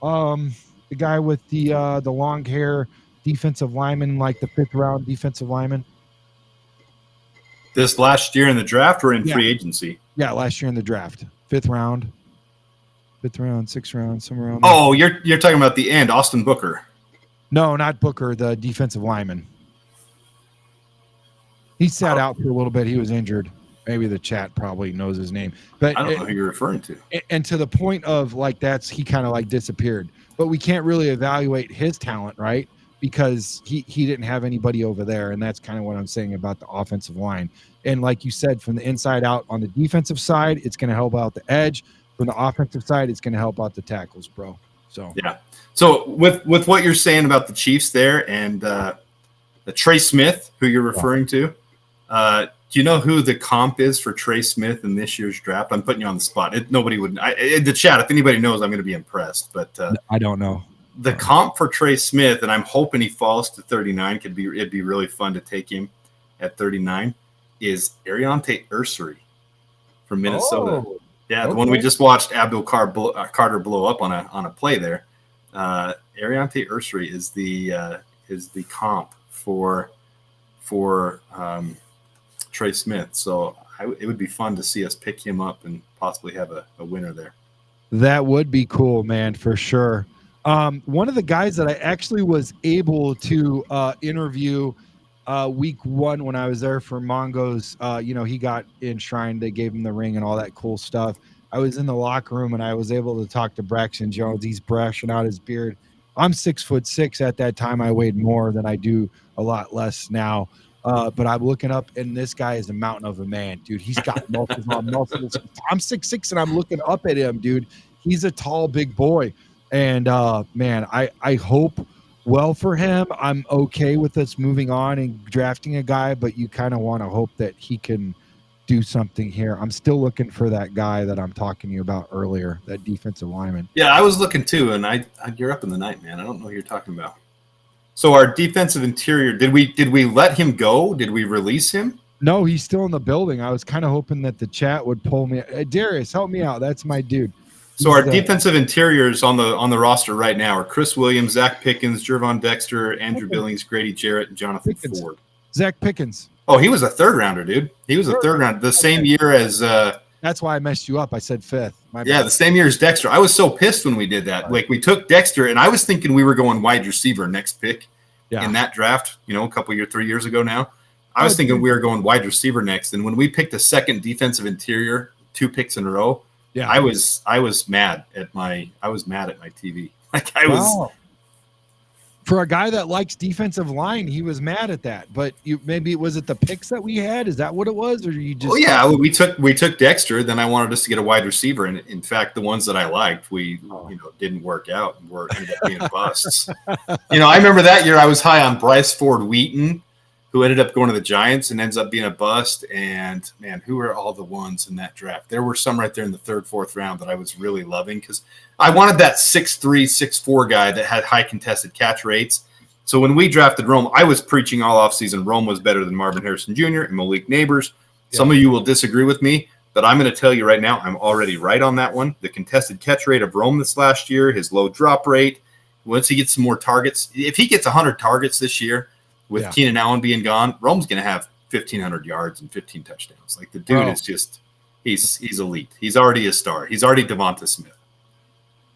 The guy with the long hair defensive lineman, like the 5th round defensive lineman. This last year in the draft or in free agency? Yeah, last year in the draft. 5th round, 6th round, somewhere around there. Oh, you're talking about the end, Austin Booker. No, not Booker, the defensive lineman. He sat out for a little bit. He was injured. Maybe the chat probably knows his name, but I don't know who you're referring to. And to the point of he kind of disappeared, but we can't really evaluate his talent, right? Because he didn't have anybody over there. And that's kind of what I'm saying about the offensive line. And like you said, from the inside out on the defensive side, it's going to help out the edge. From the offensive side, it's going to help out the tackles, bro. So, yeah. So with what you're saying about the Chiefs there and the Trey Smith, who you're referring to, do you know who the comp is for Trey Smith in this year's draft? I'm putting you on the spot. Nobody would. In the chat, if anybody knows, I'm going to be impressed. But I don't know. The comp for Trey Smith, and I'm hoping he falls to 39. It'd be really fun to take him at 39. is Ariante Ursery from Minnesota. Oh, yeah, okay. the one we just watched Abdul Carter blow up on a play there. Ariante Ursery is the comp for Trey Smith. So it would be fun to see us pick him up and possibly have a winner there. That would be cool, man, for sure. One of the guys that I actually was able to interview week 1 when I was there for Mongo's, he got enshrined. They gave him the ring and all that cool stuff. I was in the locker room and I was able to talk to Braxton Jones. He's brushing out his beard. I'm 6'6". At that time, I weighed more than I do, a lot less now. But I'm looking up, and this guy is a mountain of a man, dude. He's got muscles on muscles. I'm 6'6", and I'm looking up at him, dude. He's a tall, big boy. And, man, I hope well for him. I'm okay with us moving on and drafting a guy, but you kind of want to hope that he can do something here. I'm still looking for that guy that I'm talking to you about earlier, that defensive lineman. Yeah, I was looking too, and you're up in the night, man. I don't know what you're talking about. So our defensive interior, did we let him go? Did we release him? No, he's still in the building. I was kind of hoping that the chat would pull me. Darius, help me out. That's my dude. So our defensive interiors on the roster right now are Chris Williams, Zach Pickens, Jervon Dexter, Andrew Billings, Grady Jarrett, and Jonathan Ford. Zach Pickens. Oh, he was a third rounder, dude. He was a third rounder. The same year as that's why I messed you up. I said 5th. Yeah, the same year as Dexter. I was so pissed when we did that. Like, we took Dexter, and I was thinking we were going wide receiver next pick in that draft, a couple 3 years ago now. I was thinking we were going wide receiver next. And when we picked a second defensive interior, 2 picks in a row, I was mad at my TV. Like, I was. For a guy that likes defensive line, he was mad at that. But was it the picks that we had? Is that what it was, or you just? Oh yeah, we took Dexter. Then I wanted us to get a wide receiver, and in fact, the ones that I liked, didn't work out and ended up being busts. I remember that year I was high on Bryce Ford Wheaton, who ended up going to the Giants and ends up being a bust. And man, who are all the ones in that draft? There were some right there in the 3rd, 4th round that I was really loving because I wanted that 6'3", 6'4" guy that had high contested catch rates. So when we drafted Rome, I was preaching all offseason Rome was better than Marvin Harrison Jr. and Malik Neighbors. Yeah. Some of you will disagree with me, but I'm going to tell you right now, I'm already right on that one. The contested catch rate of Rome this last year, his low drop rate, once he gets some more targets, if he gets 100 targets this year with Keenan Allen being gone, Rome's going to have 1,500 yards and 15 touchdowns. Like, the dude is just – he's elite. He's already a star. He's already Devonta Smith.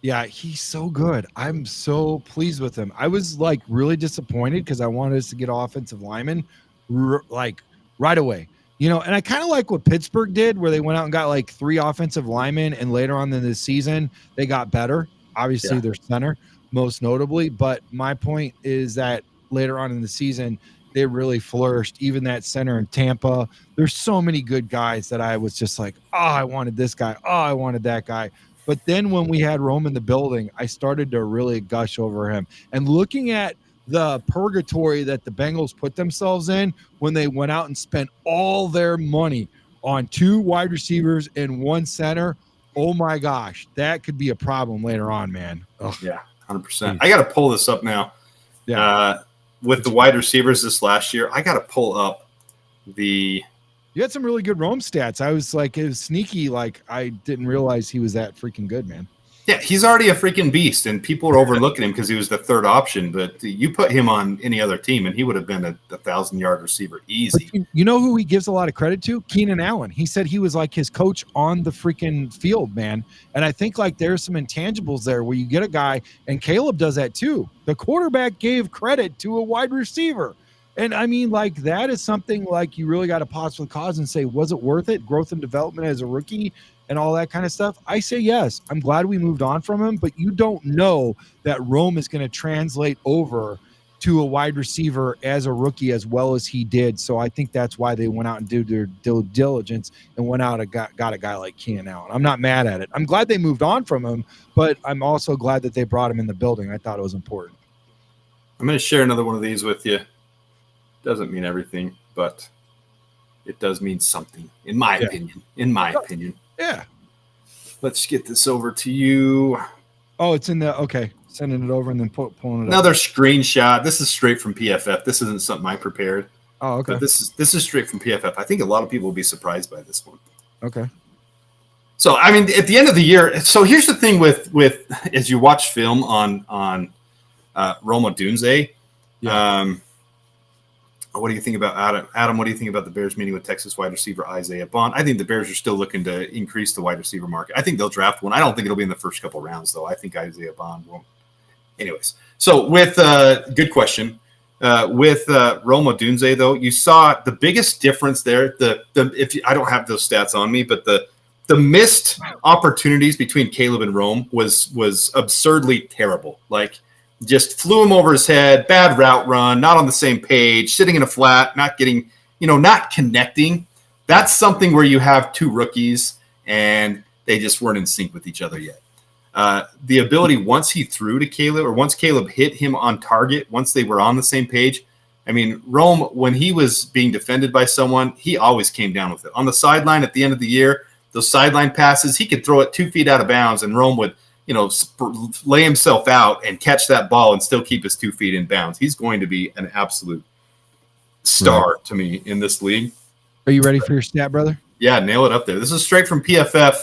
Yeah, he's so good. I'm so pleased with him. I was really disappointed because I wanted us to get offensive linemen right away. And I kind of like what Pittsburgh did where they went out and got 3 offensive linemen, and later on in the season they got better. Obviously their center most notably, but my point is that later on in the season they really flourished. Even that center in Tampa, there's so many good guys that I was just like, oh, I wanted this guy. Oh, I wanted that guy. But then when we had Rome in the building, I started to really gush over him. And looking at the purgatory that the Bengals put themselves in when they went out and spent all their money on 2 wide receivers and 1 center, oh my gosh, that could be a problem later on, man. Ugh. Yeah, 100%. I got to pull this up now. Yeah. With the wide receivers this last year, I got to pull up the – You had some really good Rome stats. I was it was sneaky. I didn't realize he was that freaking good, man. Yeah, he's already a freaking beast, and people are overlooking him because he was the 3rd option. But you put him on any other team, and he would have been a 1,000-yard receiver easy. But you know who he gives a lot of credit to? Keenan Allen. He said he was his coach on the freaking field, man. And I think there's some intangibles there where you get a guy, and Caleb does that too. The quarterback gave credit to a wide receiver. And I mean, that is something you really got to pause for the cause and say, was it worth it? Growth and development as a rookie and all that kind of stuff. I say yes. I'm glad we moved on from him, but you don't know that Rome is going to translate over to a wide receiver as a rookie as well as he did. So I think that's why they went out and did their due diligence and went out and got a guy like Keenan Allen. I'm not mad at it. I'm glad they moved on from him, but I'm also glad that they brought him in the building. I thought it was important. I'm going to share another one of these with you. Doesn't mean everything, but it does mean something, in my opinion. Yeah. Let's get this over to you. Oh, it's in the okay. Sending it over and then pulling it Another up. screenshot. This is straight from PFF. This isn't something I prepared. Oh, okay. But this is straight from PFF. I think a lot of people will be surprised by this one. Okay. So, I mean, at the end of the year, so here's the thing with as you watch film on Rome Odunze, what do you think about Adam? Adam, what do you think about the Bears meeting with Texas wide receiver Isaiah Bond? I think the Bears are still looking to increase the wide receiver market. I think they'll draft one. I don't think it'll be in the first couple rounds, though. I think Isaiah Bond won't. Anyways, so with good question. With Rome Odunze, though, you saw the biggest difference there. I don't have those stats on me, but the missed opportunities between Caleb and Rome was absurdly terrible. Like, just flew him over his head, bad route run, not on the same page, sitting in a flat, not getting, not connecting. That's something where you have two rookies and they just weren't in sync with each other yet. The ability, once he threw to Caleb, or once Caleb hit him on target, once they were on the same page, I mean, Rome, when he was being defended by someone, he always came down with it. On the sideline at the end of the year, those sideline passes, he could throw it 2 feet out of bounds, and Rome would, lay himself out and catch that ball and still keep his 2 feet in bounds. He's going to be an absolute star to me in this league. Are you ready for your stat, brother? Yeah, nail it up there. This is straight from PFF.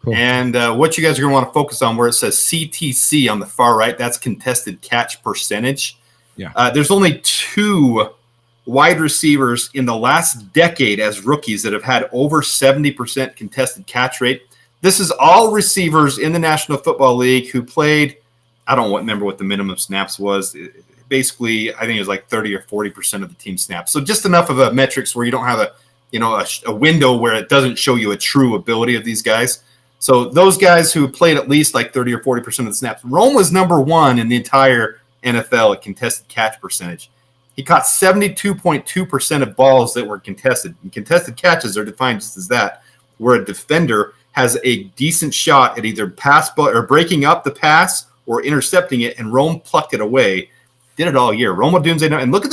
Cool. And what you guys are going to want to focus on, where it says CTC on the far right, that's contested catch percentage. Yeah. There's only 2 wide receivers in the last decade as rookies that have had over 70% contested catch rate. This is all receivers in the National Football League who played, I don't remember what the minimum snaps was. Basically, I think it was like 30 or 40% of the team snaps. So just enough of a metrics where you don't have a window where it doesn't show you a true ability of these guys. So those guys who played at least like 30 or 40% of the snaps. Rome was number 1 in the entire NFL at contested catch percentage. He caught 72.2% of balls that were contested. And contested catches are defined just as that, where a defender has a decent shot at either pass or breaking up the pass or intercepting it, and Rome plucked it away. Did it all year. Rome Odunze, and look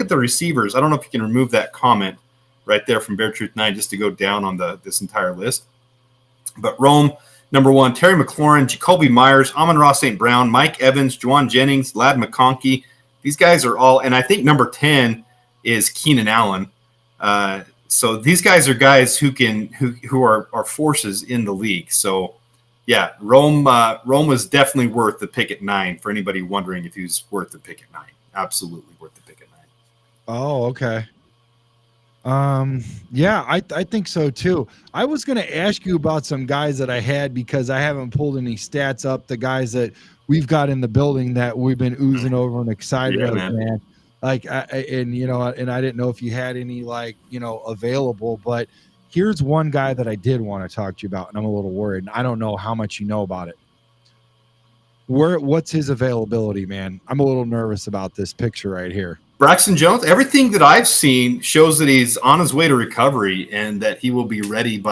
at the receivers. I don't know if you can remove that comment right there from Bear Truth 9 just to go down on this entire list. But Rome, number 1, Terry McLaurin, Jacoby Myers, Amon-Ra St. Brown, Mike Evans, Juwan Jennings, Lad McConkey. These guys are all, and I think number 10 is Keenan Allen. So these guys are guys who are forces in the league. So yeah, Rome was definitely worth the pick at 9 for anybody wondering if he was worth the pick at 9. Absolutely worth the pick at 9. Oh, okay. Yeah, I think so too. I was going to ask you about some guys that I had because I haven't pulled any stats up. The guys that we've got in the building that we've been oozing over and excited about, man. Like, and I didn't know if you had any available, but here's one guy that I did want to talk to you about, and I'm a little worried. And I don't know how much you know about it. What's his availability, man? I'm a little nervous about this picture right here. Braxton Jones, everything that I've seen shows that he's on his way to recovery and that he will be ready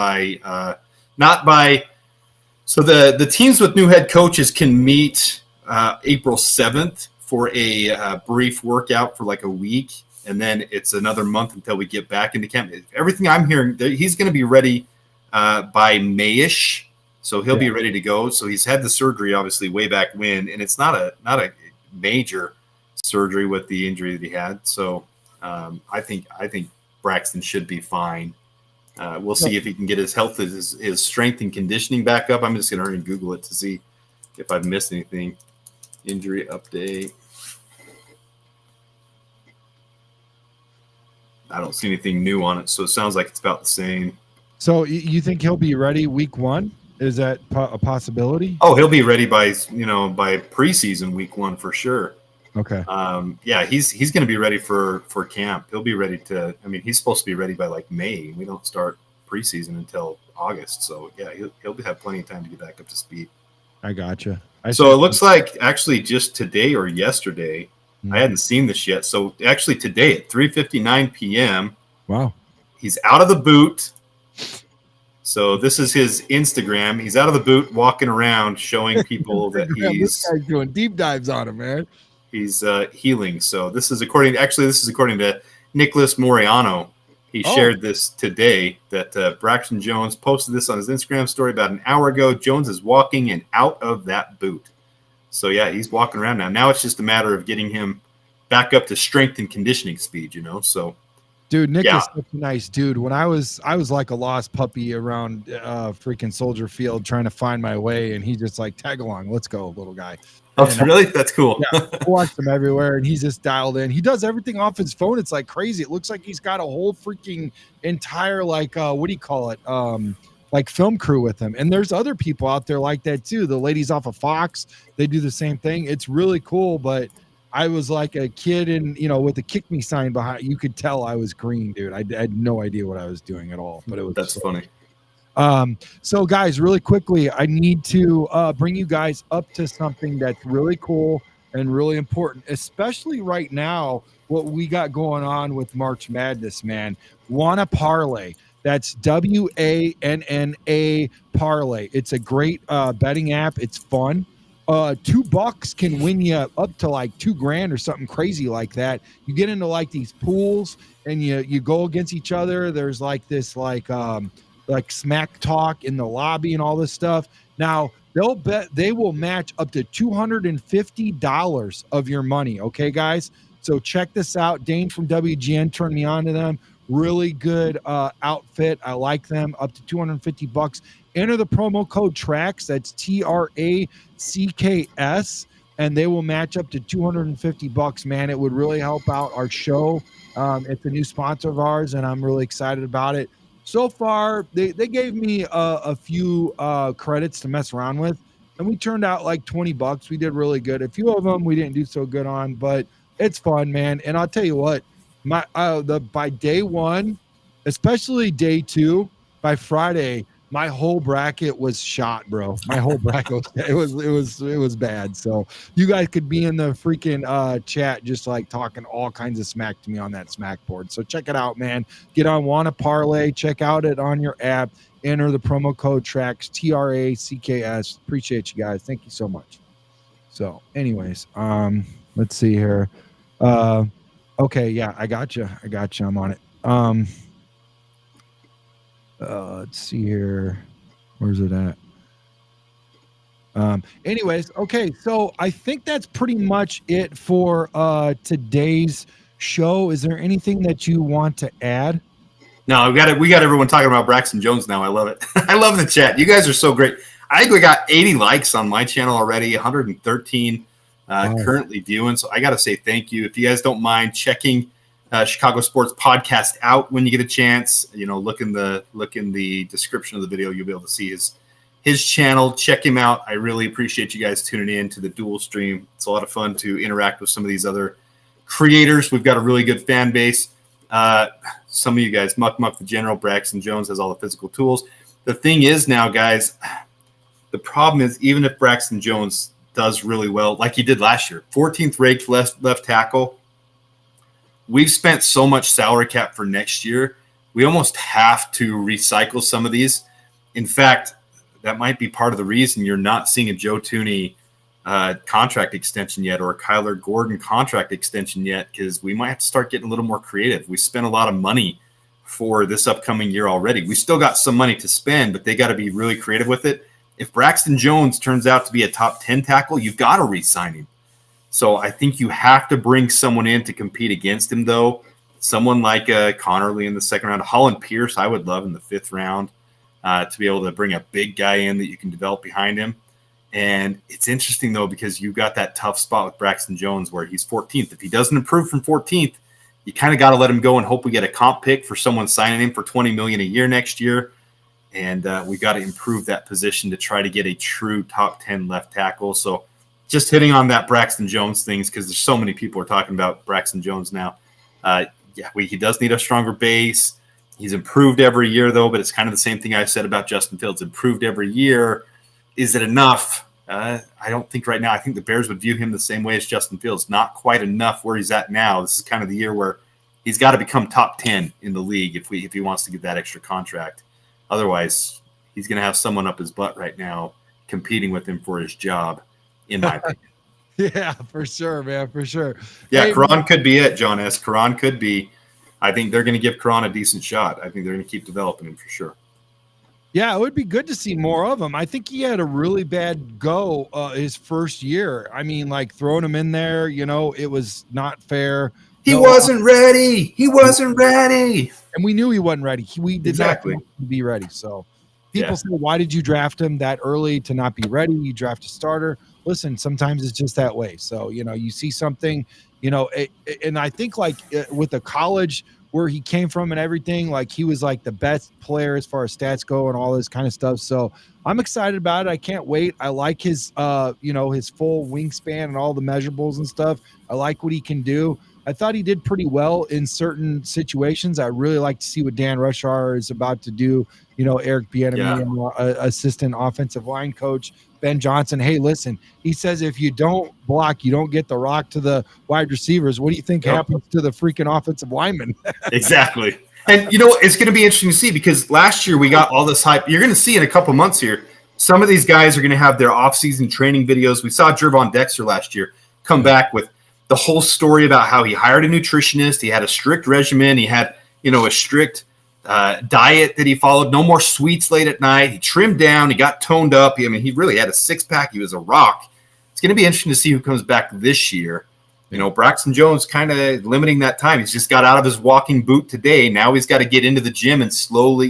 so the teams with new head coaches can meet April 7th for a brief workout for like a week, and then it's another month until we get back into camp. Everything I'm hearing, he's going to be ready by May-ish, so he'll be ready to go. So he's had the surgery obviously way back when, and it's not a major surgery with the injury that he had. So I think Braxton should be fine. We'll see if he can get his health, his strength and conditioning back up. I'm just going to hurry and Google it to see if I've missed anything. Injury update. I don't see anything new on it, so it sounds like it's about the same. So you think he'll be ready week 1? Is that a possibility? Oh, he'll be ready by preseason week 1 for sure. Okay. Yeah, he's going to be ready for camp. He'll be ready to. I mean, he's supposed to be ready by like May. We don't start preseason until August, so yeah, he'll have plenty of time to get back up to speed. I gotcha. So it looks like actually just today or yesterday, I hadn't seen this yet. So actually today at 3:59 p.m. Wow. He's out of the boot. So this is his Instagram. He's out of the boot, walking around, showing people that this guy's doing deep dives on him, man. He's healing. So this is according to Nicholas Moriano. He shared this today that Braxton Jones posted this on his Instagram story about an hour ago. Jones is walking and out of that boot. So, yeah, he's walking around now. Now it's just a matter of getting him back up to strength and conditioning speed, So Dude, Nick is such a nice dude. When I was like a lost puppy around freaking Soldier Field trying to find my way, and he's just like, tag along, let's go, little guy. Oh, really? That's cool. Yeah, I watched him everywhere, and he's just dialed in. He does everything off his phone. It's like crazy. It looks like he's got a whole freaking entire like what do you call it? Like film crew with him. And there's other people out there like that too. The ladies off of Fox, they do the same thing. It's really cool, but I was like a kid and with the kick me sign behind. You could tell I was green, dude. I had no idea what I was doing at all, but it was that's funny. So guys, really quickly, I need to bring you guys up to something that's really cool and really important, especially right now, what we got going on with March Madness, man. Wanna Parlay. That's WANNA Parlay. It's a great betting app. It's fun. $2 can win you up to like $2,000 or something crazy like that. You get into like these pools and you go against each other. There's like this like smack talk in the lobby and all this stuff. Now they will match up to $250 of your money. Okay, guys. So check this out. Dane from WGN turned me on to them. Really good outfit. I like them. Up to $250. Enter the promo code TRACKS. That's TRACKS, and they will match up to $250. Man, it would really help out our show. It's a new sponsor of ours, and I'm really excited about it. So far, they gave me a few credits to mess around with, and we turned out like $20. We did really good. A few of them we didn't do so good on, but it's fun, man. And I'll tell you what, by day one, especially day two, by Friday, my whole bracket was shot, bro. My whole bracket it was bad. So you guys could be in the freaking chat just like talking all kinds of smack to me on that smack board. So check it out, man. Get on Wanna Parlay, check out it on your app, enter the promo code TRACKS, TRACKS. Appreciate you guys. Thank you so much. So anyways, let's see here. Okay, yeah, I got you. I'm on it. Let's see here. Where's it at? Anyways, okay, so I think that's pretty much it for today's show. Is there anything that you want to add? No, we got everyone talking about Braxton Jones now. I love it. I love the chat. You guys are so great. I think we got 80 likes on my channel already, 113 currently viewing. So I got to say thank you. If you guys don't mind checking Chicago Sports Podcast out when you get a chance, look in the description of the video. You'll be able to see his channel. Check him out. I really appreciate you guys tuning in to the dual stream. It's a lot of fun to interact with some of these other creators. We've got a really good fan base. Some of you guys, Muck the General, Braxton Jones has all the physical tools. The thing is now, guys, the problem is even if Braxton Jones does really well, like he did last year, 14th ranked left tackle, we've spent so much salary cap for next year. We almost have to recycle some of these. In fact, that might be part of the reason you're not seeing a Joe Thuney contract extension yet or a Kyler Gordon contract extension yet, because we might have to start getting a little more creative. We spent a lot of money for this upcoming year already. We still got some money to spend, but they got to be really creative with it. If Braxton Jones turns out to be a top 10 tackle, you've got to re-sign him. So I think you have to bring someone in to compete against him, though. Someone like Connerly in the second round. Holland Pierce, I would love in the 5th round to be able to bring a big guy in that you can develop behind him. And it's interesting, though, because you got that tough spot with Braxton Jones where he's 14th. If he doesn't improve from 14th, you kind of got to let him go and hope we get a comp pick for someone signing him for $20 million a year next year. And we got to improve that position to try to get a true top 10 left tackle. So just hitting on that Braxton Jones things, because there's so many people are talking about Braxton Jones now. He does need a stronger base. He's improved every year, though, but it's kind of the same thing I said about Justin Fields. Improved every year. Is it enough? I don't think right now. I think the Bears would view him the same way as Justin Fields. Not quite enough where he's at now. This is kind of the year where he's got to become top 10 in the league if he wants to get that extra contract. Otherwise, he's going to have someone up his butt right now competing with him for his job, in my opinion. Yeah, for sure, man, for sure. Yeah, hey, Karan could be it, John S. Karan could be. I think they're going to give Karan a decent shot. I think they're going to keep developing him for sure. Yeah, it would be good to see more of him. I think he had a really bad go his first year. I mean, like throwing him in there, it was not fair. He wasn't ready. He wasn't ready. And we knew he wasn't ready. We did not be ready. So people say, why did you draft him that early to not be ready? You draft a starter. Listen, sometimes it's just that way. So, you see something, and I think like with the college where he came from and everything, like he was like the best player as far as stats go and all this kind of stuff. So I'm excited about it. I can't wait. I like his, his full wingspan and all the measurables and stuff. I like what he can do. I thought he did pretty well in certain situations. I really like to see what Dan Rushar is about to do. Eric Bieniemy, assistant offensive line coach, Ben Johnson. Hey, listen, he says if you don't block, you don't get the rock to the wide receivers. What do you think happens to the freaking offensive linemen? Exactly. And, it's going to be interesting to see because last year we got all this hype. You're going to see in a couple months here, some of these guys are going to have their offseason training videos. We saw Jervon Dexter last year come back with the whole story about how he hired a nutritionist. He had a strict regimen. He had, a strict diet that he followed. No more sweets late at night. He trimmed down. He got toned up. He really had a six-pack. He was a rock. It's going to be interesting to see who comes back this year. Braxton Jones kind of limiting that time. He's just got out of his walking boot today. Now he's got to get into the gym and slowly,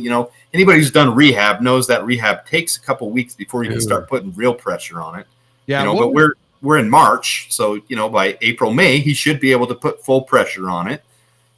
anybody who's done rehab knows that rehab takes a couple weeks before you can start putting real pressure on it. Yeah, but we're in March, so by April, May, he should be able to put full pressure on it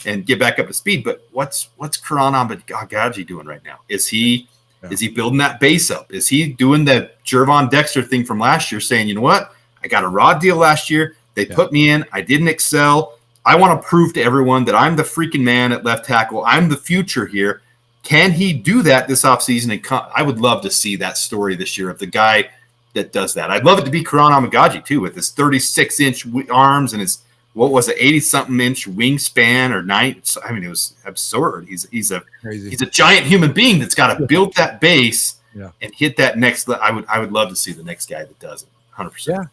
and get back up to speed. But what's Karan Abagaji doing right now? Is he building that base up? Is he doing the Jervon Dexter thing from last year, saying, you know what, I got a raw deal last year. They put me in. I didn't excel. I want to prove to everyone that I'm the freaking man at left tackle. I'm the future here. Can he do that this offseason? And I would love to see that story this year of the guy that does that. I'd love it to be Karan Abagaji too, with his 36-inch arms and his 80-something inch wingspan or 9. It was absurd. He's a giant human being that's got to build that base and hit that next. I would love to see the next guy that does it. 100%. Yeah.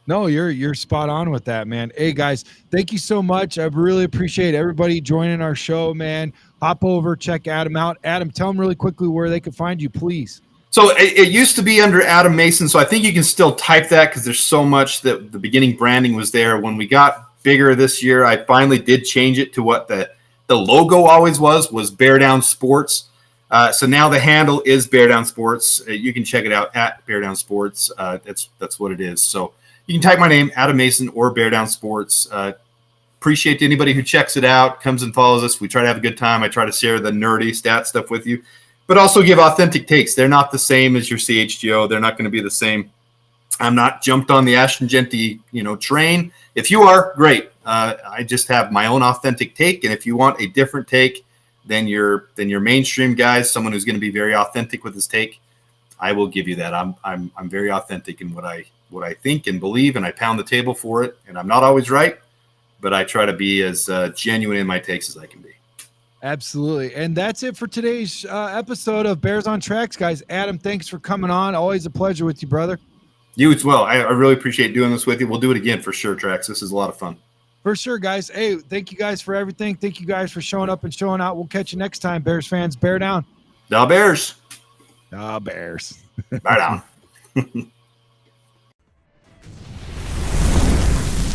No, you're spot on with that, man. Hey guys, thank you so much. I really appreciate everybody joining our show, man. Hop over, check Adam out. Adam, tell them really quickly where they can find you, please. So it used to be under Adam Mason, so I think you can still type that because there's so much that the beginning branding was there. When we got bigger this year, I finally did change it to what the logo always was Bear Down Sports. So now the handle is Bear Down Sports. You can check it out at Bear Down Sports. That's what it is. So you can type my name, Adam Mason, or Bear Down Sports. Appreciate anybody who checks it out, comes and follows us. We try to have a good time. I try to share the nerdy stat stuff with you, but also give authentic takes. They're not the same as your CHGO. They're not going to be the same. I'm not jumped on the Ashton Genty, train. If you are, great. I just have my own authentic take, and if you want a different take than your mainstream guys, someone who's going to be very authentic with his take, I will give you that. I'm very authentic in what I think and believe, and I pound the table for it. And I'm not always right, but I try to be as genuine in my takes as I can be. Absolutely. And that's it for today's episode of Bears on Tracks, guys. Adam, thanks for coming on. Always a pleasure with you, brother. You as well. I really appreciate doing this with you. We'll do it again for sure, Tracks. This is a lot of fun. For sure, guys. Hey, thank you guys for everything. Thank you guys for showing up and showing out. We'll catch you next time, Bears fans. Bear down. Da Bears. Da Bears. Bear down.